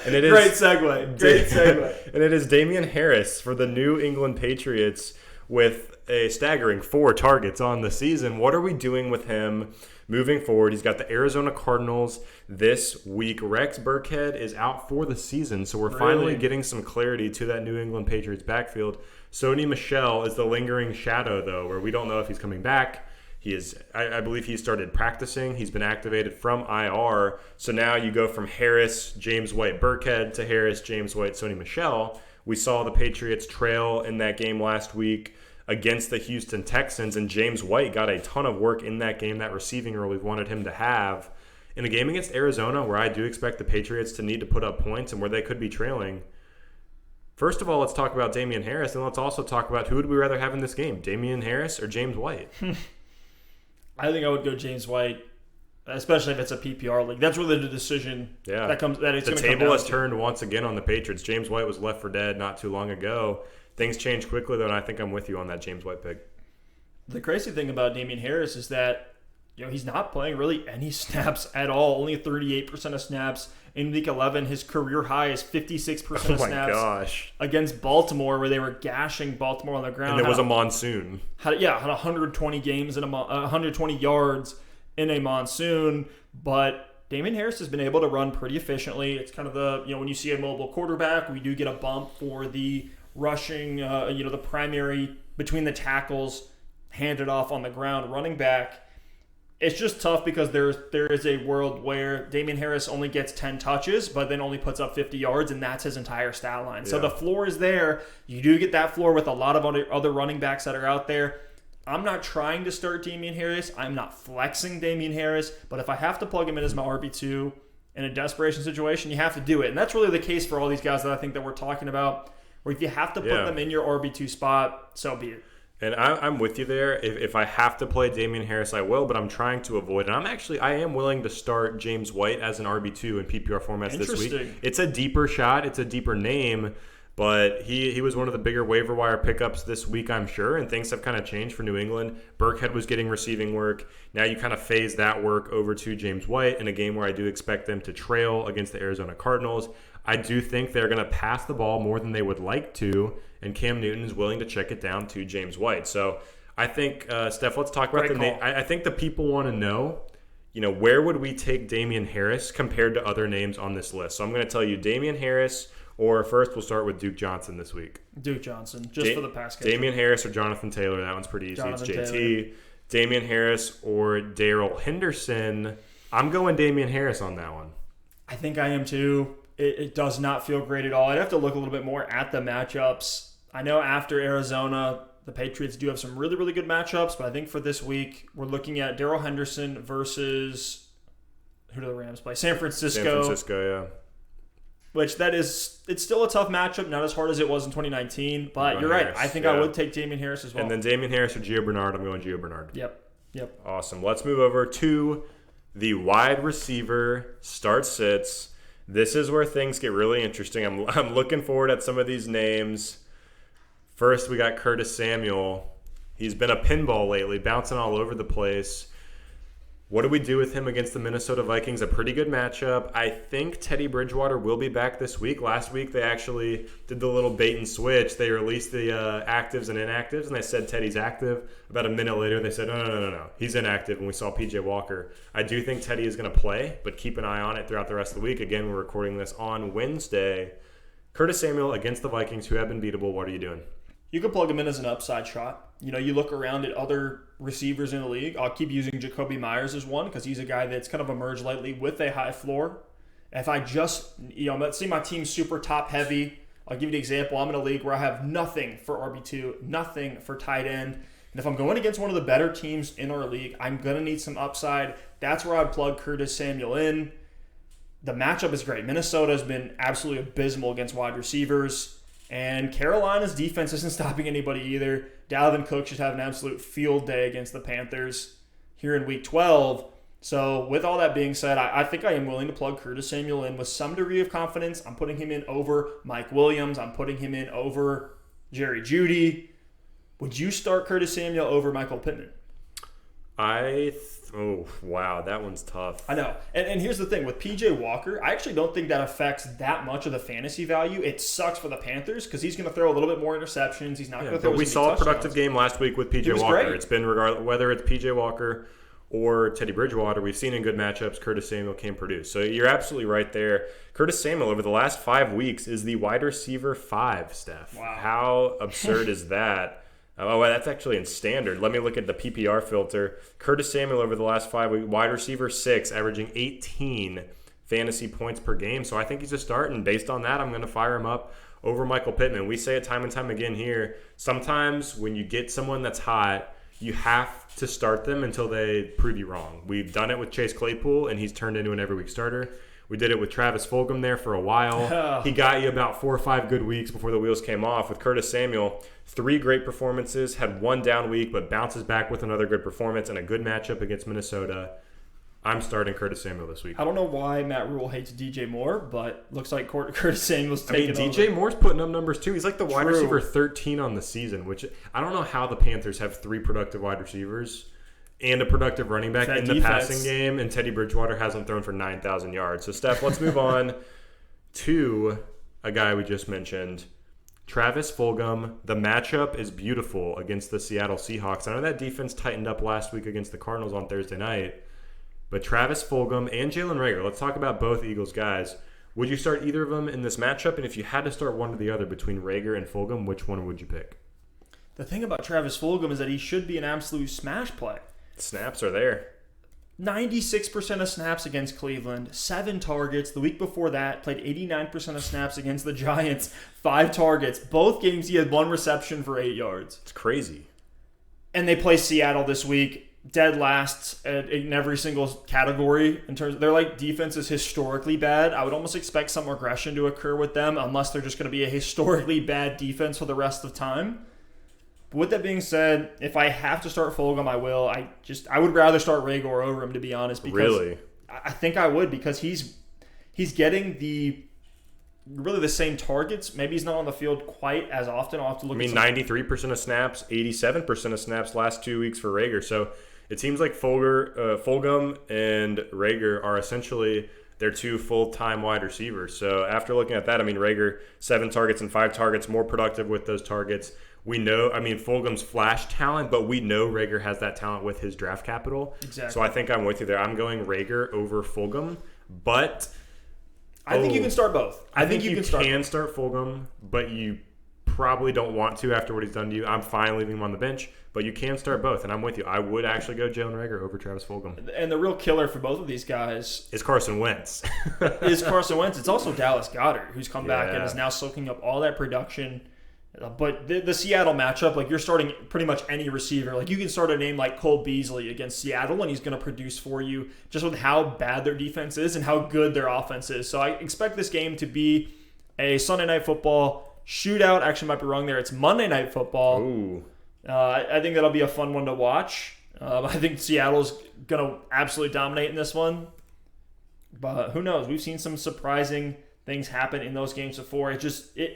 And it is Great segue. And it is Damian Harris for the New England Patriots with a staggering 4 targets on the season. What are we doing with him moving forward? He's got the Arizona Cardinals this week. Rex Burkhead is out for the season, so we're finally getting some clarity to that New England Patriots backfield. Sony Michel is the lingering shadow, though, where we don't know if he's coming back. He is. I believe he started practicing. He's been activated from IR. So now you go from Harris, James White, Burkhead to Harris, James White, Sony Michel. We saw the Patriots trail in that game last week against the Houston Texans, and James White got a ton of work in that game, that receiving role we've wanted him to have. In a game against Arizona, where I do expect the Patriots to need to put up points and where they could be trailing, first of all, let's talk about Damian Harris, and let's also talk about who would we rather have in this game, Damian Harris or James White? I think I would go James White, especially if it's a PPR league. That's really the decision that comes. That it's the table has turned once again on the Patriots. James White was left for dead not too long ago. Things change quickly, though, and I think I'm with you on that James White pick. The crazy thing about Damian Harris is that he's not playing really any snaps at all. Only 38% of snaps in Week 11. His career high is 56% of snaps. Oh, my gosh. Against Baltimore, where they were gashing Baltimore on the ground. And there was a monsoon. Had 120 games and 120 yards in a monsoon, but Damian Harris has been able to run pretty efficiently. It's kind of the, when you see a mobile quarterback, we do get a bump for the rushing, the primary between the tackles, handed off on the ground running back. It's just tough because there is a world where Damian Harris only gets 10 touches, but then only puts up 50 yards, and that's his entire stat line. So the floor is there. You do get that floor with a lot of other running backs that are out there. I'm not trying to start Damian Harris. I'm not flexing Damian Harris. But if I have to plug him in as my RB2 in a desperation situation, you have to do it. And that's really the case for all these guys that I think that we're talking about, where if you have to put them in your RB2 spot, so be it. And I'm with you there. If I have to play Damian Harris, I will, but I'm trying to avoid it. I am willing to start James White as an RB2 in PPR formats this week. It's a deeper shot. It's a deeper name, but he was one of the bigger waiver wire pickups this week, I'm sure, and things have kind of changed for New England. Burkhead was getting receiving work. Now you kind of phase that work over to James White in a game where I do expect them to trail against the Arizona Cardinals. I do think they're going to pass the ball more than they would like to, and Cam Newton is willing to check it down to James White. So I think, Steph, let's talk about I think the people want to know, where would we take Damian Harris compared to other names on this list? So I'm going to tell you Damian Harris, or first we'll start with Duke Johnson this week. Duke Johnson, just for the pass catcher. Damian Harris or Jonathan Taylor, that one's pretty easy. It's JT. Damian Harris or Daryl Henderson. I'm going Damian Harris on that one. I think I am too. It does not feel great at all. I'd have to look a little bit more at the matchups. I know after Arizona, the Patriots do have some really, really good matchups, but I think for this week, we're looking at Daryl Henderson versus, who do the Rams play? San Francisco. San Francisco, yeah. Which it's still a tough matchup, not as hard as it was in 2019, but you're right. I think I would take Damian Harris as well. And then Damian Harris or Gio Bernard, I'm going Gio Bernard. Yep. Awesome. Let's move over to the wide receiver start-sits. This is where things get really interesting. I'm looking forward at some of these names. First, we got Curtis Samuel. He's been a pinball lately, bouncing all over the place. What do we do with him against the Minnesota Vikings? A pretty good matchup. I think Teddy Bridgewater will be back this week. Last week, they actually did the little bait and switch. They released the actives and inactives, and they said Teddy's active. About a minute later, they said, no. He's inactive, and we saw P.J. Walker. I do think Teddy is going to play, but keep an eye on it throughout the rest of the week. Again, we're recording this on Wednesday. Curtis Samuel against the Vikings, who have been beatable. What are you doing? You can plug him in as an upside shot. You look around at other receivers in the league. I'll keep using Jacoby Myers as one because he's a guy that's kind of emerged lately with a high floor. If I just, let's say my team's super top heavy. I'll give you the example. I'm in a league where I have nothing for RB2, nothing for tight end. And if I'm going against one of the better teams in our league, I'm going to need some upside. That's where I'd plug Curtis Samuel in. The matchup is great. Minnesota has been absolutely abysmal against wide receivers. And Carolina's defense isn't stopping anybody either. Dalvin Cook should have an absolute field day against the Panthers here in Week 12. So with all that being said, I think I am willing to plug Curtis Samuel in with some degree of confidence. I'm putting him in over Mike Williams. I'm putting him in over Jerry Judy. Would you start Curtis Samuel over Michael Pittman? Oh, wow, that one's tough. I know. And here's the thing. With P.J. Walker, I actually don't think that affects that much of the fantasy value. It sucks for the Panthers because he's going to throw a little bit more interceptions. He's not going to throw as many touchdowns. But we saw a productive game last week with P.J. Walker. Great. It's been regardless whether it's P.J. Walker or Teddy Bridgewater. We've seen in good matchups, Curtis Samuel can produce. So you're absolutely right there. Curtis Samuel, over the last 5 weeks, is the wide receiver 5, Steph. Wow. How absurd is that? Oh, that's actually in standard. Let me look at the PPR filter. Curtis Samuel over the last 5 weeks, wide receiver 6, averaging 18 fantasy points per game. So I think he's a start, and based on that, I'm going to fire him up over Michael Pittman. We say it time and time again here. Sometimes when you get someone that's hot, you have to start them until they prove you wrong. We've done it with Chase Claypool, and he's turned into an every-week starter. We did it with Travis Fulgham there for a while. He got you about 4 or 5 good weeks before the wheels came off. With Curtis Samuel, 3 great performances, had 1 down week, but bounces back with another good performance and a good matchup against Minnesota. I'm starting Curtis Samuel this week. I don't know why Matt Rule hates DJ Moore, but looks like Curtis Samuel's taking over. DJ Moore's putting up numbers too. He's like the wide receiver 13 on the season, which I don't know how the Panthers have 3 productive wide receivers and a productive running back in the passing game, and Teddy Bridgewater hasn't thrown for 9,000 yards. So, Steph, let's move on to a guy we just mentioned, Travis Fulgham. The matchup is beautiful against the Seattle Seahawks. I know that defense tightened up last week against the Cardinals on Thursday night, but Travis Fulgham and Jalen Reagor, let's talk about both Eagles guys. Would you start either of them in this matchup? And if you had to start one or the other between Reagor and Fulgham, which one would you pick? The thing about Travis Fulgham is that he should be an absolute smash play. Snaps are there. 96% of snaps against Cleveland, 7 targets. The week before that, played 89% of snaps against the Giants, 5 targets. Both games he had 1 reception for 8 yards. It's crazy. And they play Seattle this week, dead last in every single category. In terms of, their defense is historically bad. I would almost expect some regression to occur with them unless they're just going to be a historically bad defense for the rest of time. But with that being said, if I have to start Fulgum, I will. I would rather start Rager over him, to be honest. Because really? I think I would, because he's getting really the same targets. Maybe he's not on the field quite as often. I'll have to look. 93% of snaps, 87% of snaps last 2 weeks for Rager. So it seems like Fulgum and Rager are essentially their 2 full-time wide receivers. So after looking at that, Rager 7 targets and 5 targets, more productive with those targets. We know, Fulgum's flash talent, but we know Rager has that talent with his draft capital. Exactly. So I think I'm with you there. I'm going Rager over Fulgum, but I think you can start both. I think you can start Fulgum, but you probably don't want to after what he's done to you. I'm fine leaving him on the bench, but you can start both, and I'm with you. I would actually go Jalen Rager over Travis Fulgum. And the real killer for both of these guys is Carson Wentz. It's also Dallas Goedert, who's come back and is now soaking up all that production. But the Seattle matchup, you're starting pretty much any receiver. You can start a name like Cole Beasley against Seattle, and he's going to produce for you just with how bad their defense is and how good their offense is. So I expect this game to be a Sunday Night Football shootout. Actually, might be wrong there. It's Monday Night Football. Ooh. I think that'll be a fun one to watch. I think Seattle's going to absolutely dominate in this one. But who knows? We've seen some surprising things happen in those games before.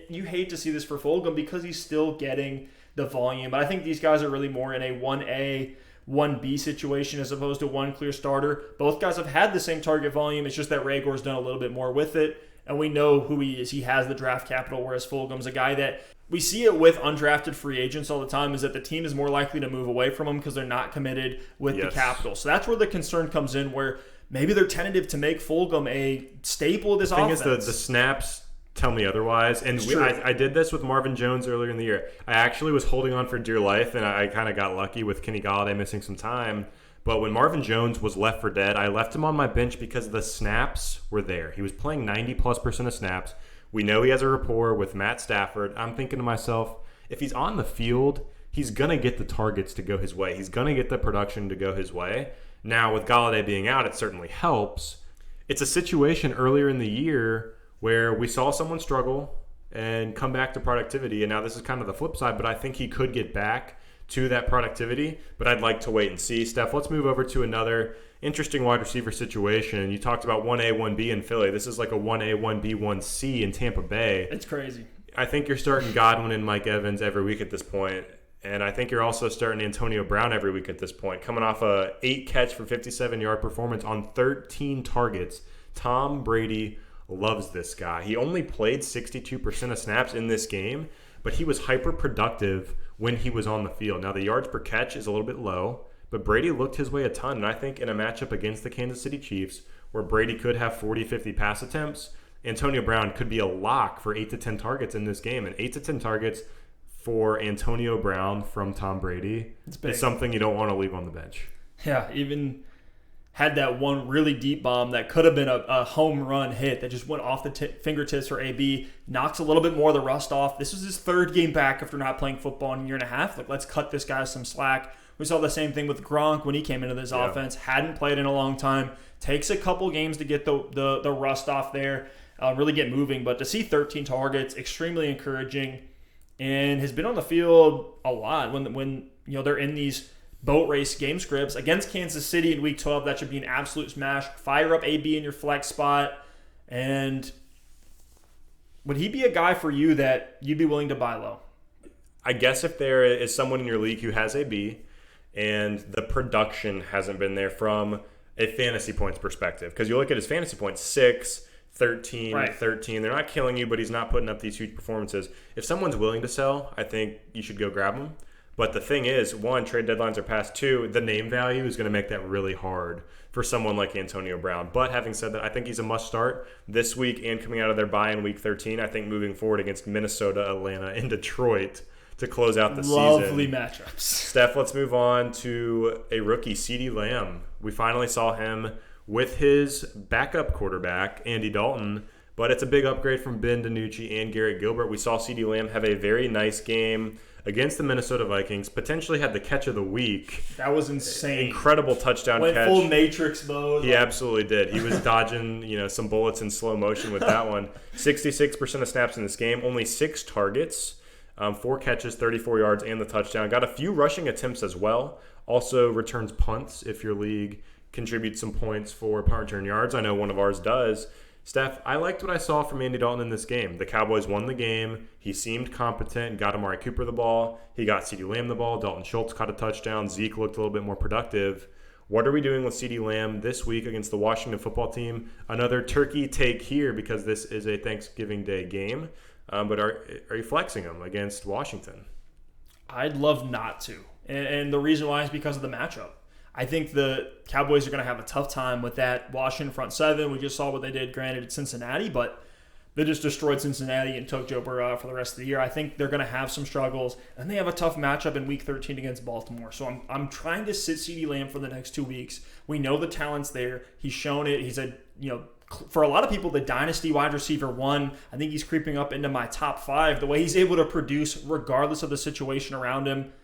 You hate to see this for Fulgham because he's still getting the volume. But I think these guys are really more in a 1A, 1B situation as opposed to one clear starter. Both guys have had the same target volume. It's just that Rager's done a little bit more with it. And we know who he is. He has the draft capital, whereas Fulgham's a guy that we see it with undrafted free agents all the time, is that the team is more likely to move away from him because they're not committed with the capital. So that's where the concern comes in, where maybe they're tentative to make Fulgham a staple of this offense. The thing is, the snaps tell me otherwise. And I did this with Marvin Jones earlier in the year. I actually was holding on for dear life, and I kind of got lucky with Kenny Golladay missing some time. But when Marvin Jones was left for dead, I left him on my bench because the snaps were there. He was playing 90+% of snaps. We know he has a rapport with Matt Stafford. I'm thinking to myself, if he's on the field, he's going to get the targets to go his way. He's going to get the production to go his way. Now, with Golladay being out, it certainly helps. It's a situation earlier in the year where we saw someone struggle and come back to productivity, and now this is kind of the flip side, but I think he could get back to that productivity, but I'd like to wait and see. Steph, let's move over to another interesting wide receiver situation. You talked about 1A, 1B in Philly. This is like a 1A, 1B, 1C in Tampa Bay. It's crazy. I think you're starting Godwin and Mike Evans every week at this point. And I think you're also starting Antonio Brown every week at this point, coming off a 8-catch for 57-yard performance on 13 targets. Tom Brady loves this guy. He only played 62% of snaps in this game, but he was hyper-productive when he was on the field. Now, the yards per catch is a little bit low, but Brady looked his way a ton. And I think in a matchup against the Kansas City Chiefs, where Brady could have 40, 50 pass attempts, Antonio Brown could be a lock for 8 to 10 targets in this game. And 8 to 10 targets for Antonio Brown from Tom Brady is something you don't want to leave on the bench. Yeah, even had that one really deep bomb that could have been a home run hit that just went off the fingertips for AB, knocks a little bit more of the rust off. This was his 3rd game back after not playing football in a year and a half. Let's cut this guy some slack. We saw the same thing with Gronk when he came into this offense. Hadn't played in a long time. Takes a couple games to get the rust off there, really get moving. But to see 13 targets, extremely encouraging. And has been on the field a lot when they're in these boat race game scripts against Kansas City in Week 12. That should be an absolute smash. Fire up AB in your flex spot. And would he be a guy for you that you'd be willing to buy low? I guess if there is someone in your league who has AB and the production hasn't been there from a fantasy points perspective, because you look at his fantasy points, 6, 13, 13. They're not killing you, but he's not putting up these huge performances. If someone's willing to sell, I think you should go grab him. But the thing is, 1, trade deadlines are past. 2, the name value is going to make that really hard for someone like Antonio Brown. But having said that, I think he's a must start this week and coming out of their bye in Week 13. I think moving forward against Minnesota, Atlanta, and Detroit, to close out the season. Lovely matchups. Steph, let's move on to a rookie, CeeDee Lamb. We finally saw him with his backup quarterback, Andy Dalton, but it's a big upgrade from Ben DiNucci and Garrett Gilbert. We saw CeeDee Lamb have a very nice game against the Minnesota Vikings, potentially had the catch of the week. That was insane. Incredible touchdown Went catch. full Matrix mode. He absolutely did. He was dodging, some bullets in slow motion with that one. 66% of snaps in this game, only 6 targets, 4 catches, 34 yards, and the touchdown. Got a few rushing attempts as well. Also returns punts if your league contributes some points for punt return yards. I know one of ours does. Steph, I liked what I saw from Andy Dalton in this game. The Cowboys won the game. He seemed competent, got Amari Cooper the ball. He got CeeDee Lamb the ball. Dalton Schultz caught a touchdown. Zeke looked a little bit more productive. What are we doing with CeeDee Lamb this week against the Washington football team? Another turkey take here because this is a Thanksgiving Day game. But are you flexing him against Washington? I'd love not to. And the reason why is because of the matchup. I think the Cowboys are going to have a tough time with that Washington front seven. We just saw what they did, granted, at Cincinnati, but they just destroyed Cincinnati and took Joe Burrow out for the rest of the year. I think they're going to have some struggles, and they have a tough matchup in Week 13 against Baltimore. So I'm trying to sit CeeDee Lamb for the next 2 weeks. We know the talent's there. He's shown it. He's for a lot of people, the dynasty wide receiver 1. I think he's creeping up into my top 5. The way he's able to produce regardless of the situation around him,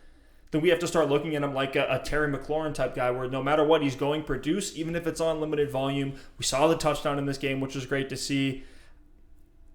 then we have to start looking at him like a Terry McLaurin type guy where no matter what, he's going to produce, even if it's on limited volume. We saw the touchdown in this game, which was great to see.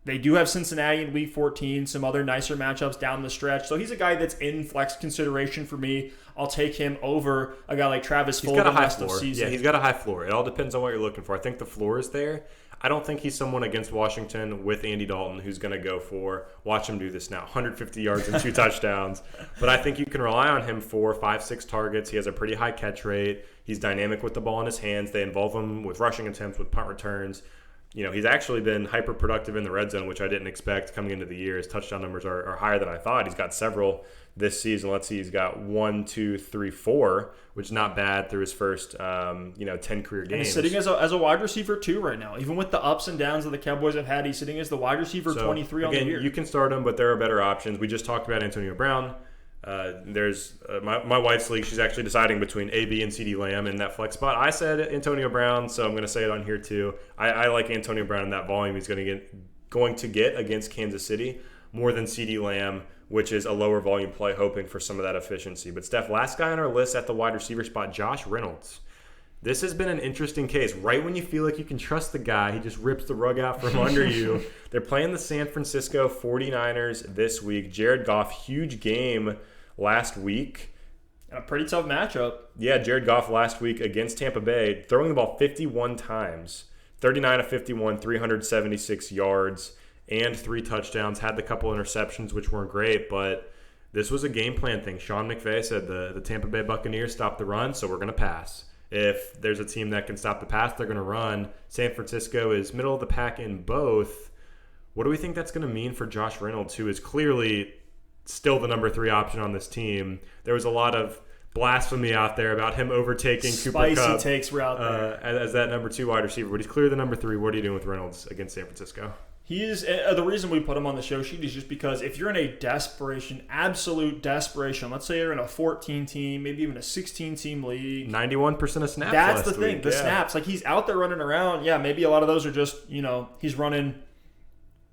They do have Cincinnati in Week 14, some other nicer matchups down the stretch. So he's a guy that's in flex consideration for me. I'll take him over a guy like Travis Fulgham. He's got a high rest of floor. season. Yeah, he's got a high floor. It all depends on what you're looking for. I think the floor is there. I don't think he's someone against Washington with Andy Dalton who's going to go for, watch him do this now, 150 yards and 2 touchdowns. But I think you can rely on him for 5-6 targets. He has a pretty high catch rate. He's dynamic with the ball in his hands. They involve him with rushing attempts, with punt returns. He's actually been hyper productive in the red zone, which I didn't expect coming into the year. His touchdown numbers are higher than I thought. He's got several this season. Let's see, he's got 1, 2, 3, 4, which is not bad through his first 10 career games. And he's sitting as a wide receiver 2 right now. Even with the ups and downs that the Cowboys have had, he's sitting as the wide receiver 23 on the year. You can start him, but there are better options. We just talked about Antonio Brown. There's my wife's league. She's actually deciding between AB and CeeDee Lamb in that flex spot. I said Antonio Brown, so I'm going to say it on here too. I like Antonio Brown in that volume he's going to get against Kansas City more than CeeDee Lamb, which is a lower volume play, hoping for some of that efficiency. But Steph, last guy on our list at the wide receiver spot, Josh Reynolds. This has been an interesting case. Right when you feel like you can trust the guy, he just rips the rug out from under you. They're playing the San Francisco 49ers this week. Jared Goff, huge game last week. A pretty tough matchup. Yeah, Jared Goff last week against Tampa Bay, throwing the ball 51 times, 39 of 51, 376 yards, and 3 touchdowns. Had the couple interceptions, which weren't great, but this was a game plan thing. Sean McVay said the Tampa Bay Buccaneers stopped the run, so we're going to pass. If there's a team that can stop the pass, they're going to run. San Francisco is middle of the pack in both. What do we think that's going to mean for Josh Reynolds, who is clearly still the number 3 option on this team? There was a lot of blasphemy out there about him overtaking Cooper Kupp. Spicy takes were out there. As that number 2 wide receiver, but he's clearly the number 3. What are you doing with Reynolds against San Francisco? He is the reason we put him on the show sheet is just because if you're in a desperation, absolute desperation, let's say you're in a 14-team, maybe even a 16-team league. 91% of snaps. That's the thing. Week. The snaps. Like, he's out there running around. Yeah, maybe a lot of those are just, he's running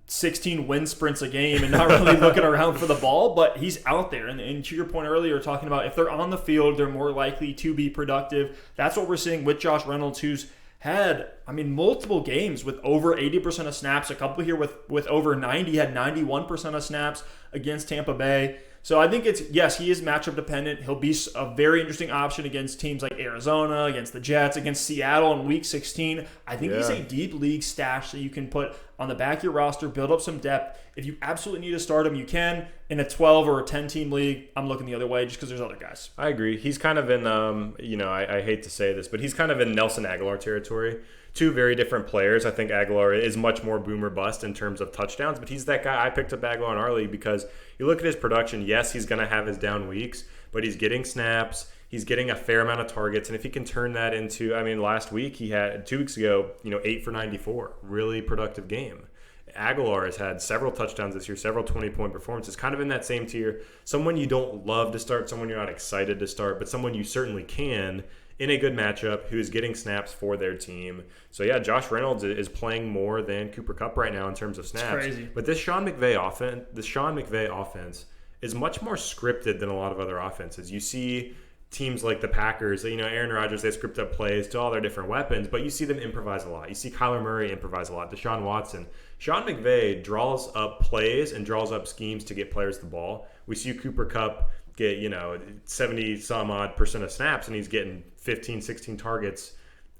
16 wind sprints a game and not really looking around for the ball, but he's out there. And to your point earlier, talking about if they're on the field, they're more likely to be productive. That's what we're seeing with Josh Reynolds, who's had, multiple games with over 80% of snaps. A couple here with over 90, had 91% of snaps against Tampa Bay. So I think yes, he is matchup dependent. He'll be a very interesting option against teams like Arizona, against the Jets, against Seattle in Week 16. I think he's a deep league stash that you can put on the back of your roster, build up some depth. If you absolutely need to start him, you can. In a 12 or a 10-team league, I'm looking the other way just because there's other guys. I agree. He's kind of in, I hate to say this, but he's kind of in Nelson Aguilar territory. 2 very different players. I think Aguilar is much more boom or bust in terms of touchdowns, but he's that guy. I picked up Aguilar in our league because you look at his production. Yes, he's going to have his down weeks, but he's getting snaps. He's getting a fair amount of targets, and if he can turn that into, last week he had 2 weeks ago, 8 for 94, really productive game. Aguilar has had several touchdowns this year, several 20-point performances, kind of in that same tier. Someone you don't love to start, someone you're not excited to start, but someone you certainly can in a good matchup who's getting snaps for their team. So, yeah, Josh Reynolds is playing more than Cooper Kupp right now in terms of snaps. It's crazy. But this Sean McVay offense is much more scripted than a lot of other offenses. You see teams like the Packers, Aaron Rodgers, they script up plays to all their different weapons, but you see them improvise a lot. You see Kyler Murray improvise a lot, Deshaun Watson. Sean McVay draws up plays and draws up schemes to get players the ball. We see Cooper Kupp get, 70-some-odd% of snaps, and he's getting 15, 16 targets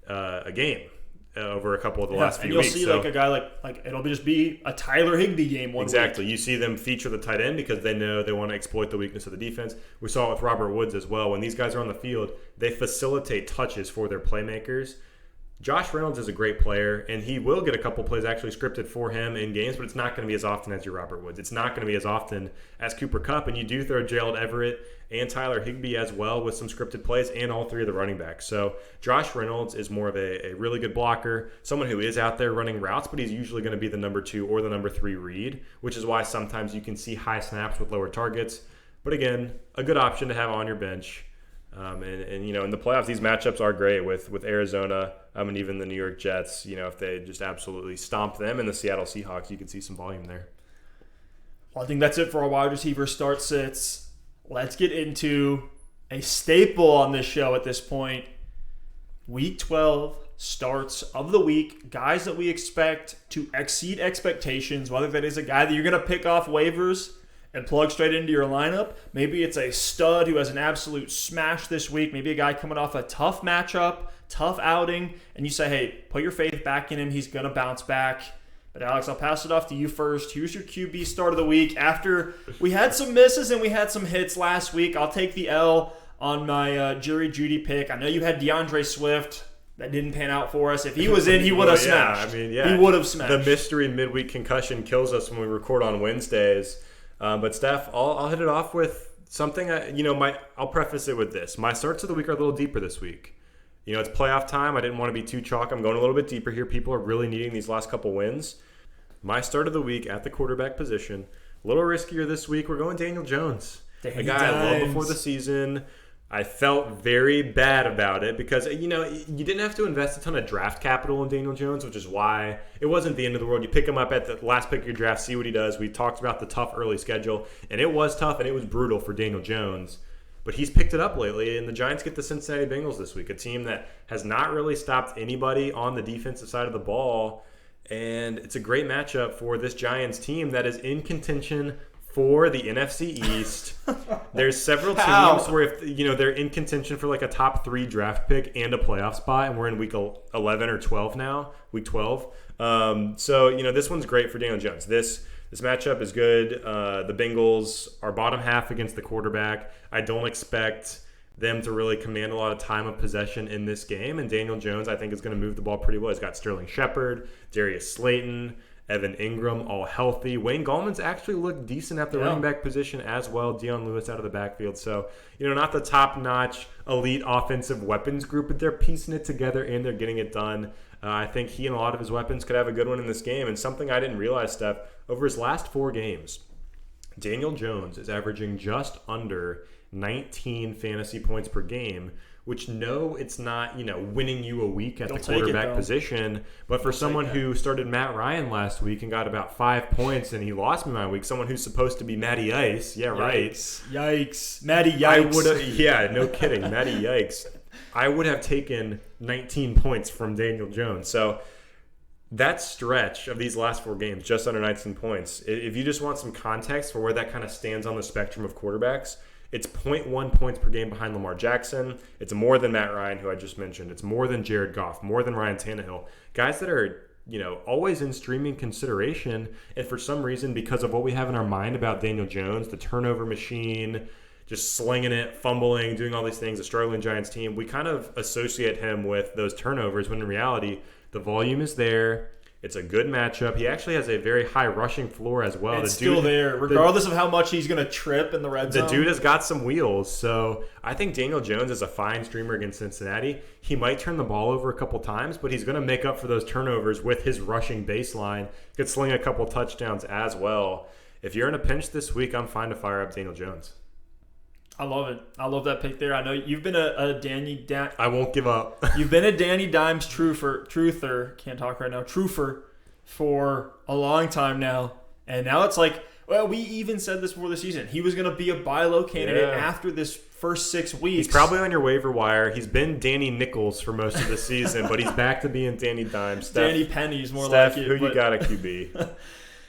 a game over a couple of the last few weeks. And you'll see like a guy like it'll just be a Tyler Higbee game one Exactly. week. You see them feature the tight end because they know they want to exploit the weakness of the defense. We saw it with Robert Woods as well. When these guys are on the field, they facilitate touches for their playmakers. Josh Reynolds is a great player, and he will get a couple plays actually scripted for him in games, but it's not going to be as often as your Robert Woods. It's not going to be as often as Cooper Kupp, and you do throw Gerald Everett and Tyler Higbee as well with some scripted plays and all three of the running backs. So Josh Reynolds is more of a really good blocker, someone who is out there running routes, but he's usually going to be the number 2 or the number 3 read, which is why sometimes you can see high snaps with lower targets. But again, a good option to have on your bench. In the playoffs, these matchups are great with Arizona and even the New York Jets. If they just absolutely stomp them, and the Seattle Seahawks, you can see some volume there. Well, I think that's it for our wide receiver start sits. Let's get into a staple on this show at this point. Week 12 starts of the week. Guys that we expect to exceed expectations, whether that is a guy that you're going to pick off waivers and plug straight into your lineup. Maybe it's a stud who has an absolute smash this week. Maybe a guy coming off a tough matchup, tough outing, and you say, hey, put your faith back in him. He's going to bounce back. But, Alex, I'll pass it off to you first. Here's your QB start of the week. After we had some misses and we had some hits last week, I'll take the L on my Judy pick. I know you had DeAndre Swift. That didn't pan out for us. If he was in, he would have smashed. He would have smashed. The mystery midweek concussion kills us when we record on Wednesdays. But Stef, I'll hit it off with something. I'll preface it with this: my starts of the week are a little deeper this week. It's playoff time. I didn't want to be too chalk. I'm going a little bit deeper here. People are really needing these last couple wins. My start of the week at the quarterback position, a little riskier this week. We're going Daniel Jones, a guy I loved before the season. I felt very bad about it because, you didn't have to invest a ton of draft capital in Daniel Jones, which is why it wasn't the end of the world. You pick him up at the last pick of your draft, see what he does. We talked about the tough early schedule, and it was tough and it was brutal for Daniel Jones. But he's picked it up lately, and the Giants get the Cincinnati Bengals this week, a team that has not really stopped anybody on the defensive side of the ball. And it's a great matchup for this Giants team that is in contention for the NFC East. There's several teams where if they're in contention for like a top 3 draft pick and a playoff spot, and we're in week 11 or 12 now, week 12. This one's great for Daniel Jones. This matchup is good. The Bengals are bottom half against the quarterback. I don't expect them to really command a lot of time of possession in this game, and Daniel Jones I think is going to move the ball pretty well. He's got Sterling Shepard, Darius Slayton, Evan Ingram, all healthy. Wayne Gallman's actually looked decent at the running back position as well. Dion Lewis out of the backfield. So, not the top-notch elite offensive weapons group, but they're piecing it together and they're getting it done. I think he and a lot of his weapons could have a good one in this game. And something I didn't realize, Steph, over his last 4 games, Daniel Jones is averaging just under 19 fantasy points per game, which it's not, winning you a week at the quarterback position. But for someone who started Matt Ryan last week and got about 5 points and he lost me my week, someone who's supposed to be Matty Ice. Yeah, right. Yikes. Matty Yikes. No kidding. Matty Yikes. I would have taken 19 points from Daniel Jones. So that stretch of these last 4 games, just under 19 points, if you just want some context for where that kind of stands on the spectrum of quarterbacks, it's 0.1 points per game behind Lamar Jackson. It's more than Matt Ryan, who I just mentioned. It's more than Jared Goff, more than Ryan Tannehill. Guys that are, always in streaming consideration. And for some reason, because of what we have in our mind about Daniel Jones, the turnover machine, just slinging it, fumbling, doing all these things, a struggling Giants team, we kind of associate him with those turnovers when in reality, the volume is there. It's a good matchup. He actually has a very high rushing floor as well. It's still there, regardless of how much he's going to trip in the red zone. The dude has got some wheels. So I think Daniel Jones is a fine streamer against Cincinnati. He might turn the ball over a couple times, but he's going to make up for those turnovers with his rushing baseline. Could sling a couple touchdowns as well. If you're in a pinch this week, I'm fine to fire up Daniel Jones. I love it. I love that pick there. I know you've been a Danny... I won't give up. You've been a Danny Dimes truther, can't talk right now, truther for a long time now. And now it's like, well, we even said this before the season. He was going to be a buy low candidate after this first 6 weeks. He's probably on your waiver wire. He's been Danny Nichols for most of the season, but he's back to being Danny Dimes. Danny Penny's more Steph, like it. Who you got at QB?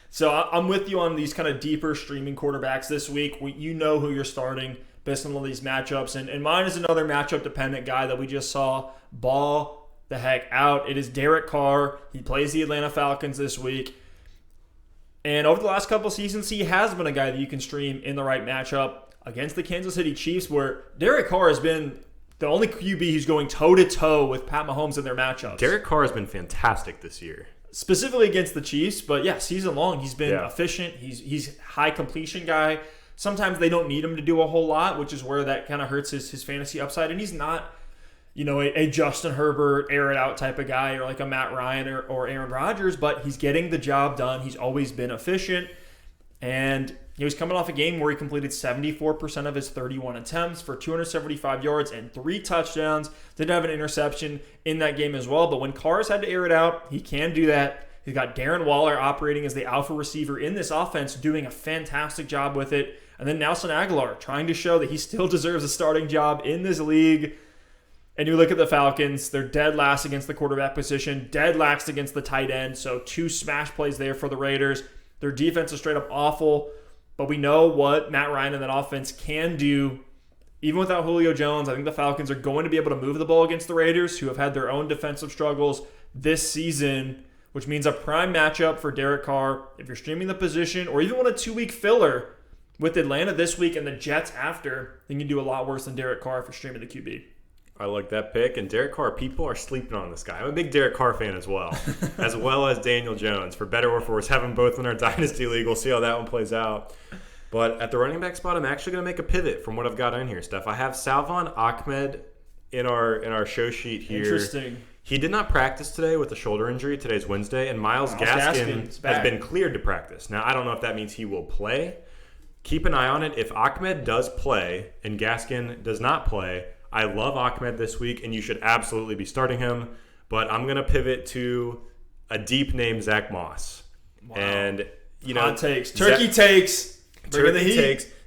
So I'm with you on these kind of deeper streaming quarterbacks this week. You know who you're starting based on all these matchups. And mine is another matchup-dependent guy that we just saw ball the heck out. It is Derrick Carr. He plays the Atlanta Falcons this week. And over the last couple seasons, he has been a guy that you can stream in the right matchup against the Kansas City Chiefs, where Derrick Carr has been the only QB who's going toe-to-toe with Pat Mahomes in their matchups. Derrick Carr has been fantastic this year. Specifically against the Chiefs, but yeah, season long, he's been efficient. He's high completion guy. Sometimes they don't need him to do a whole lot, which is where that kind of hurts his fantasy upside. And he's not, a Justin Herbert, air it out type of guy, or like a Matt Ryan or Aaron Rodgers, but he's getting the job done. He's always been efficient. And he was coming off a game where he completed 74% of his 31 attempts for 275 yards and 3 touchdowns. Did have an interception in that game as well. But when Carr's had to air it out, he can do that. He's got Darren Waller operating as the alpha receiver in this offense, doing a fantastic job with it. And then Nelson Aguilar trying to show that he still deserves a starting job in this league. And you look at the Falcons, they're dead last against the quarterback position, dead last against the tight end. So 2 smash plays there for the Raiders. Their defense is straight up awful. But we know what Matt Ryan and that offense can do. Even without Julio Jones, I think the Falcons are going to be able to move the ball against the Raiders, who have had their own defensive struggles this season, which means a prime matchup for Derek Carr. If you're streaming the position, or even want a 2-week filler with Atlanta this week and the Jets after, then you can do a lot worse than Derek Carr if you're streaming the QB. I like that pick. And Derek Carr, people are sleeping on this guy. I'm a big Derek Carr fan as well as Daniel Jones. For better or for worse, have them both in our Dynasty League. We'll see how that one plays out. But at the running back spot, I'm actually going to make a pivot from what I've got in here, Steph. I have Salvon Ahmed in our show sheet here. Interesting. He did not practice today with a shoulder injury. Today's Wednesday. And Myles Gaskin has been cleared to practice. Now, I don't know if that means he will play. Keep an eye on it. If Ahmed does play and Gaskin does not play, I love Ahmed this week, and you should absolutely be starting him. But I'm going to pivot to a deep name, Zack Moss. Wow. And, hot takes. Turkey takes.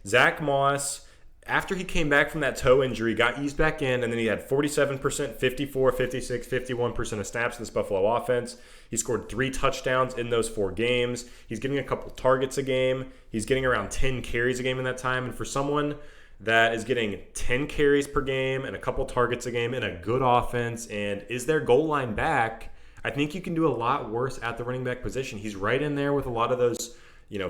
Zack Moss, after he came back from that toe injury, got eased back in, and then he had 47%, 54, 56, 51% of snaps in this Buffalo offense. He scored 3 touchdowns in those 4 games. He's getting a couple targets a game. He's getting around 10 carries a game in that time. And for someone that is getting 10 carries per game and a couple targets a game in a good offense and is their goal line back, I think you can do a lot worse at the running back position. He's right in there with a lot of those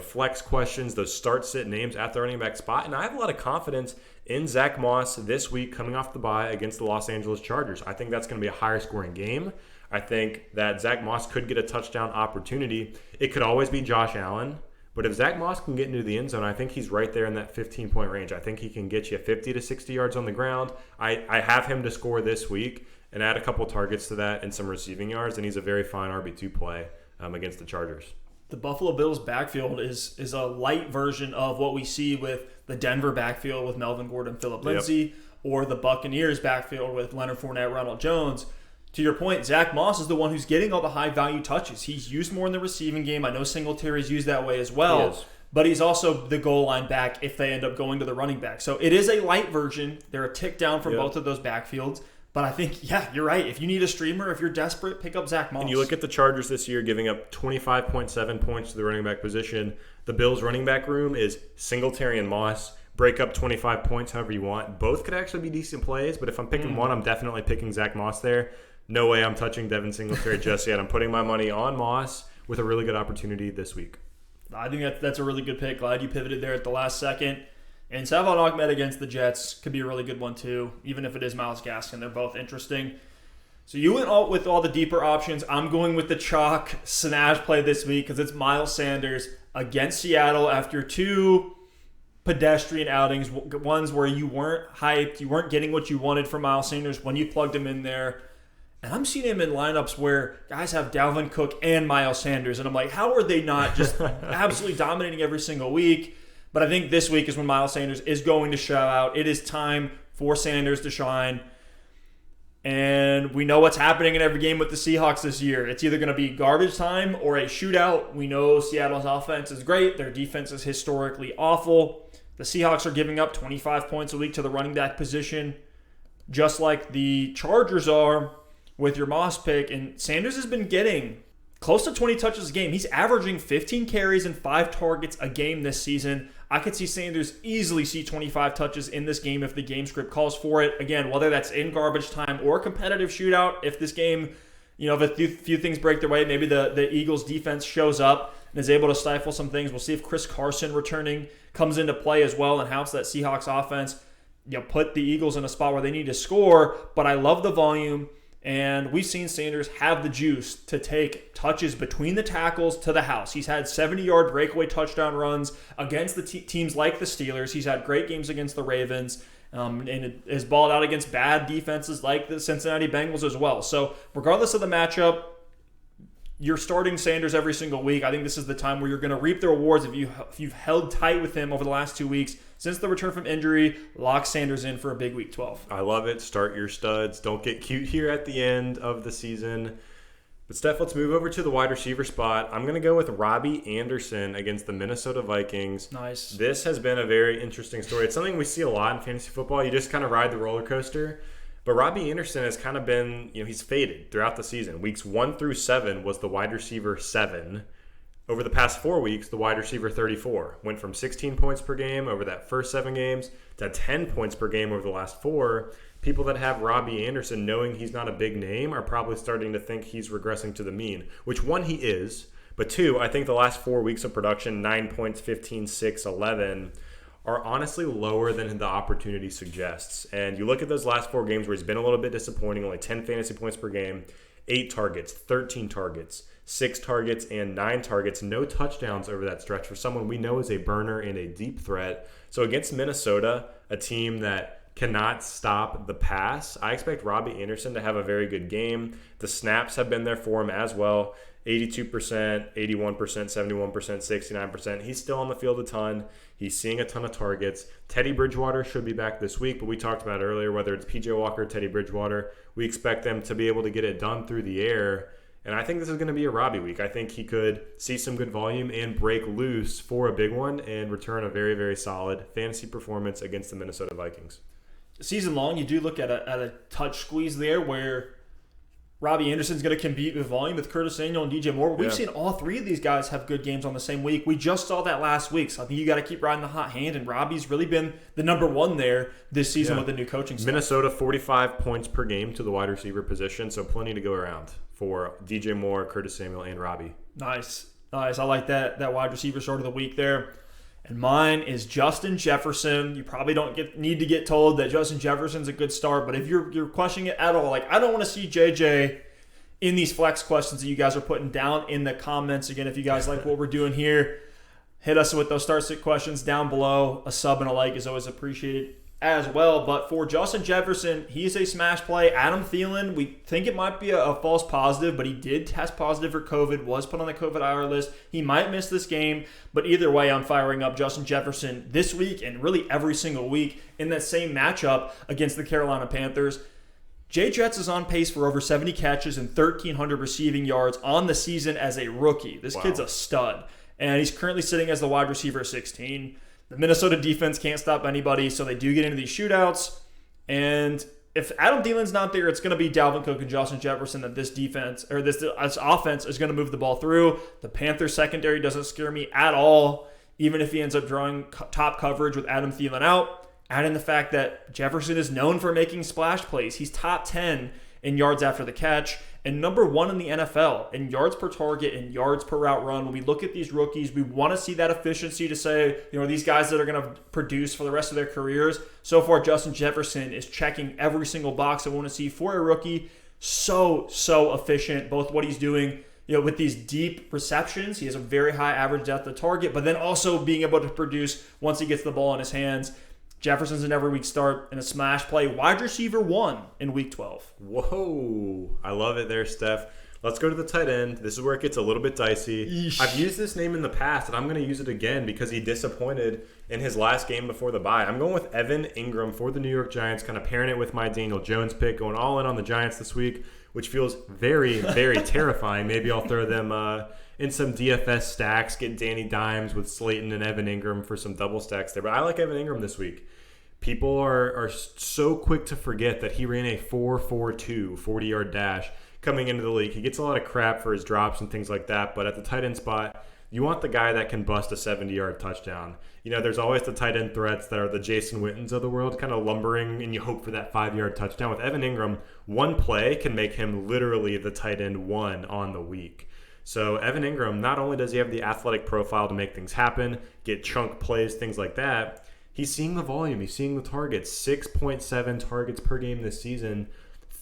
flex questions, those start-sit names at the running back spot. And I have a lot of confidence in Zack Moss this week coming off the bye against the Los Angeles Chargers. I think that's going to be a higher-scoring game. I think that Zack Moss could get a touchdown opportunity. It could always be Josh Allen. But if Zack Moss can get into the end zone, I think he's right there in that 15-point range. I think he can get you 50 to 60 yards on the ground. I have him to score this week and add a couple targets to that and some receiving yards, and he's a very fine RB2 play against the Chargers. The Buffalo Bills backfield is a light version of what we see with the Denver backfield with Melvin Gordon, Phillip Lindsay, or the Buccaneers backfield with Leonard Fournette, Ronald Jones. To your point, Zack Moss is the one who's getting all the high-value touches. He's used more in the receiving game. I know Singletary's used that way as well. But he's also the goal line back if they end up going to the running back. So it is a light version. They're a tick down from both of those backfields. But I think, you're right. If you need a streamer, if you're desperate, pick up Zack Moss. And you look at the Chargers this year giving up 25.7 points to the running back position. The Bills' running back room is Singletary and Moss. Break up 25 points however you want. Both could actually be decent plays, but if I'm picking one, I'm definitely picking Zack Moss there. No way I'm touching Devin Singletary just yet. I'm putting my money on Moss with a really good opportunity this week. I think that's a really good pick. Glad you pivoted there at the last second. And Salvon Ahmed against the Jets could be a really good one too, even if it is Myles Gaskin. They're both interesting. So you went with all the deeper options. I'm going with the chalk smash play this week because it's Miles Sanders against Seattle after 2 pedestrian outings, ones where you weren't hyped, you weren't getting what you wanted from Miles Sanders when you plugged him in there. And I'm seeing him in lineups where guys have Dalvin Cook and Miles Sanders. And I'm like, how are they not just absolutely dominating every single week? But I think this week is when Miles Sanders is going to show out. It is time for Sanders to shine. And we know what's happening in every game with the Seahawks this year. It's either going to be garbage time or a shootout. We know Seattle's offense is great. Their defense is historically awful. The Seahawks are giving up 25 points a week to the running back position, just like the Chargers are with your Moss pick. And Sanders has been getting close to 20 touches a game. He's averaging 15 carries and 5 targets a game this season. I could see Sanders easily see 25 touches in this game if the game script calls for it. Again, whether that's in garbage time or competitive shootout, if this game, if a few things break their way, maybe the Eagles defense shows up and is able to stifle some things. We'll see if Chris Carson returning comes into play as well and helps that Seahawks offense, put the Eagles in a spot where they need to score. But I love the volume. And we've seen Sanders have the juice to take touches between the tackles to the house. He's had 70-yard breakaway touchdown runs against the teams like the Steelers. He's had great games against the Ravens and has balled out against bad defenses like the Cincinnati Bengals as well. So regardless of the matchup, you're starting Sanders every single week. I think this is the time where you're going to reap the rewards if you've held tight with him over the last 2 weeks. Since the return from injury, lock Sanders in for a big week 12. I love it. Start your studs. Don't get cute here at the end of the season. But Steph, let's move over to the wide receiver spot. I'm going to go with Robbie Anderson against the Minnesota Vikings. Nice. This has been a very interesting story. It's something we see a lot in fantasy football. You just kind of ride the roller coaster. But Robbie Anderson has kind of been, he's faded throughout the season. Weeks 1 through 7 was the wide receiver 7. Over the past 4 weeks, the wide receiver 34 went from 16 points per game over that first 7 games to 10 points per game over the last 4. People that have Robbie Anderson, knowing he's not a big name, are probably starting to think he's regressing to the mean, which 1, he is. But 2, I think the last 4 weeks of production, 9 points, 15, 6, 11, are honestly lower than the opportunity suggests. And you look at those last 4 games where he's been a little bit disappointing, only 10 fantasy points per game, 8 targets, 13 targets, 6 targets, and 9 targets. No touchdowns over that stretch for someone we know is a burner and a deep threat. So against Minnesota, a team that cannot stop the pass, I expect Robbie Anderson to have a very good game. The snaps have been there for him as well. 82%, 81%, 71%, 69%. He's still on the field a ton. He's seeing a ton of targets. Teddy Bridgewater should be back this week, but we talked about earlier, whether it's P.J. Walker or Teddy Bridgewater, we expect them to be able to get it done through the air. And I think this is going to be a Robbie week. I think he could see some good volume and break loose for a big one and return a very, very solid fantasy performance against the Minnesota Vikings. Season long, you do look at a touch squeeze there where Robbie Anderson's going to compete with volume with Curtis Samuel and DJ Moore. We've seen all 3 of these guys have good games on the same week. We just saw that last week, so I think you got to keep riding the hot hand, and Robbie's really been the number 1 there this season with the new coaching staff. Minnesota, 45 points per game to the wide receiver position, so plenty to go around for DJ Moore, Curtis Samuel, and Robbie. Nice. I like that wide receiver start of the week there. And mine is Justin Jefferson. You probably don't need to get told that Justin Jefferson's a good start, but if you're questioning it at all, I don't want to see JJ in these flex questions that you guys are putting down in the comments. Again, if you guys like what we're doing here, hit us with those start-sit questions down below. A sub and a like is always appreciated as well. But for Justin Jefferson, he's a smash play. Adam Thielen, we think it might be a false positive, but he did test positive for COVID, was put on the COVID IR list. He might miss this game, but either way, I'm firing up Justin Jefferson this week and really every single week in that same matchup against the Carolina Panthers. Jay Jetts is on pace for over 70 catches and 1,300 receiving yards on the season as a rookie. This kid's a stud, and he's currently sitting as the wide receiver 16. The Minnesota defense can't stop anybody, so they do get into these shootouts. And if Adam Thielen's not there, it's going to be Dalvin Cook and Justin Jefferson that this defense or this offense is going to move the ball through. The Panthers secondary doesn't scare me at all, even if he ends up drawing top coverage with Adam Thielen out. Add in the fact that Jefferson is known for making splash plays. He's top 10 in yards after the catch and number 1 in the NFL in yards per target and yards per route run. When we look at these rookies, we want to see that efficiency to say, these guys that are going to produce for the rest of their careers. So far, Justin Jefferson is checking every single box I want to see for a rookie. so efficient, both what he's doing, with these deep receptions. He has a very high average depth of target, but then also being able to produce once he gets the ball in his hands. Jefferson's an every week start in a smash play. Wide receiver 1 in week 12. Whoa. I love it there, Steph. Let's go to the tight end. This is where it gets a little bit dicey. Yeesh. I've used this name in the past, and I'm going to use it again because he disappointed in his last game before the bye. I'm going with Evan Ingram for the New York Giants, kind of pairing it with my Daniel Jones pick, going all in on the Giants this week, which feels very, very terrifying. Maybe I'll throw them in some DFS stacks, get Danny Dimes with Slayton and Evan Ingram for some double stacks there. But I like Evan Ingram this week. People are so quick to forget that he ran a 4.42 40-yard dash coming into the league. He gets a lot of crap for his drops and things like that, but at the tight end spot, you want the guy that can bust a 70-yard touchdown. There's always the tight end threats that are the Jason Wittens of the world, kind of lumbering, and you hope for that 5-yard touchdown. With Evan Ingram, one play can make him literally the tight end 1 on the week. So Evan Ingram, not only does he have the athletic profile to make things happen, get chunk plays, things like that, he's seeing the volume. He's seeing the targets. 6.7 targets per game this season.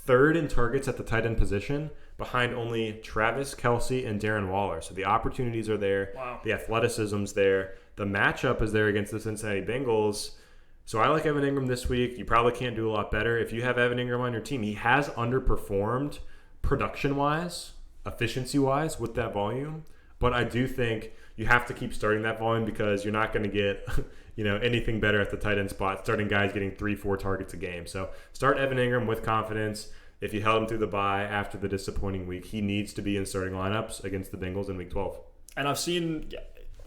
3rd in targets at the tight end position, behind only Travis Kelce and Darren Waller. So the opportunities are there. Wow. The athleticism's there. The matchup is there against the Cincinnati Bengals. So I like Evan Ingram this week. You probably can't do a lot better. If you have Evan Ingram on your team, he has underperformed production-wise, efficiency-wise with that volume. But I do think you have to keep starting that volume because you're not going to get anything better at the tight end spot, starting guys getting 3-4 targets a game. So start Evan Ingram with confidence. If you held him through the bye after the disappointing week, he needs to be in starting lineups against the Bengals in week 12. And I've seen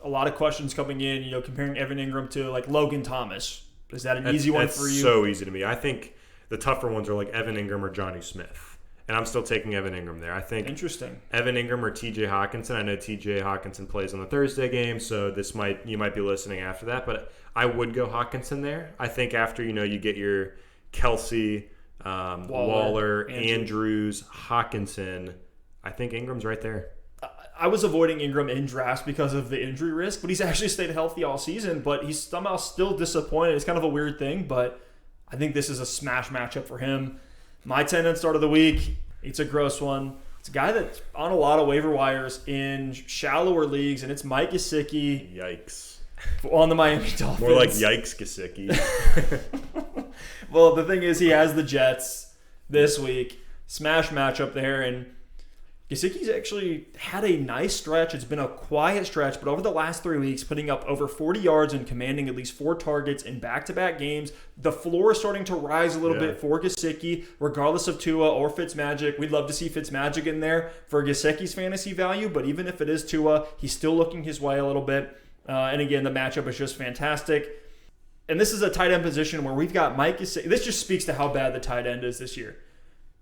a lot of questions coming in, comparing Evan Ingram to like Logan Thomas. Is that an easy one for you? It's so easy to me. I think the tougher ones are like Evan Ingram or Johnny Smith. And I'm still taking Evan Ingram there. I think interesting. Evan Ingram or TJ Hawkinson. I know TJ Hawkinson plays on the Thursday game, so you might be listening after that. But I would go Hawkinson there. I think after you get your Kelce, Waller, Andrews, Hawkinson, I think Ingram's right there. I was avoiding Ingram in drafts because of the injury risk, but he's actually stayed healthy all season, but he's somehow still disappointed. It's kind of a weird thing, but I think this is a smash matchup for him. My 10-end start of the week, it's a gross one. It's a guy that's on a lot of waiver wires in shallower leagues, and it's Mike Gesicki. Yikes. On the Miami Dolphins. More like yikes Gesicki. Well, the thing is, he has the Jets this week. Smash matchup there, and Gesicki's actually had a nice stretch. It's been a quiet stretch, but over the last 3 weeks, putting up over 40 yards and commanding at least 4 targets in back-to-back games. The floor is starting to rise a little bit for Gesicki, regardless of Tua or Fitzmagic. We'd love to see Fitzmagic in there for Gesicki's fantasy value, but even if it is Tua, he's still looking his way a little bit. And again, the matchup is just fantastic. And this is a tight end position where we've got Mike Gesicki. This just speaks to how bad the tight end is this year.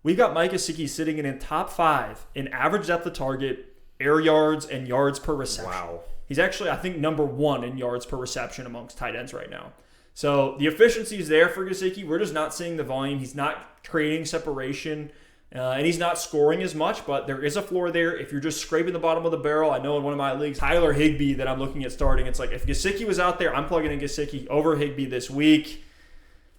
We've got Mike Gesicki sitting in top 5 in average depth of target, air yards, and yards per reception. Wow. He's actually, I think, number 1 in yards per reception amongst tight ends right now. So the efficiency is there for Gesicki. We're just not seeing the volume. He's not creating separation, and he's not scoring as much, but there is a floor there. If you're just scraping the bottom of the barrel, I know in one of my leagues, Tyler Higbee that I'm looking at starting, it's like if Gesicki was out there, I'm plugging in Gesicki over Higbee this week.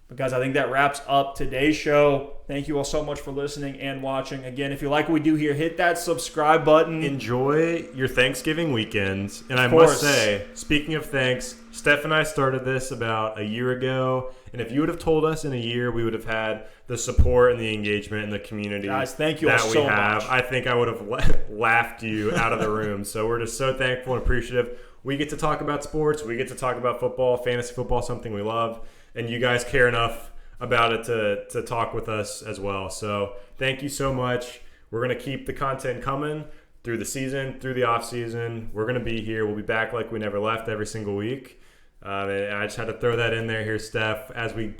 But guys, I think that wraps up today's show. Thank you all so much for listening and watching. Again, if you like what we do here, hit that subscribe button. Enjoy your Thanksgiving weekends. And I must say, speaking of thanks, Steph and I started this about a year ago. And if you would have told us in a year, we would have had the support and the engagement in the community. Guys, thank you all so much. I think I would have laughed you out of the room. So we're just so thankful and appreciative. We get to talk about sports. We get to talk about football, fantasy football, something we love. And you guys care enough about it to talk with us as well. So thank you so much. We're going to keep the content coming through the season, through the off season. We're going to be here. We'll be back like we never left every single week. And I just had to throw that in there here, Steph, as we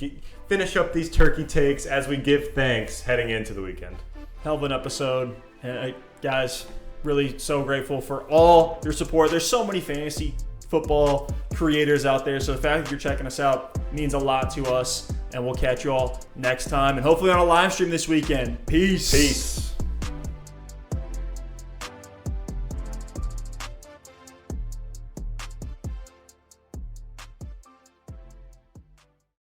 finish up these turkey takes, as we give thanks heading into the weekend. Hell of an episode. And guys, really so grateful for all your support. There's so many fantasy football creators out there, so the fact that you're checking us out means a lot to us, and we'll catch you all next time, and hopefully on a live stream this weekend. Peace.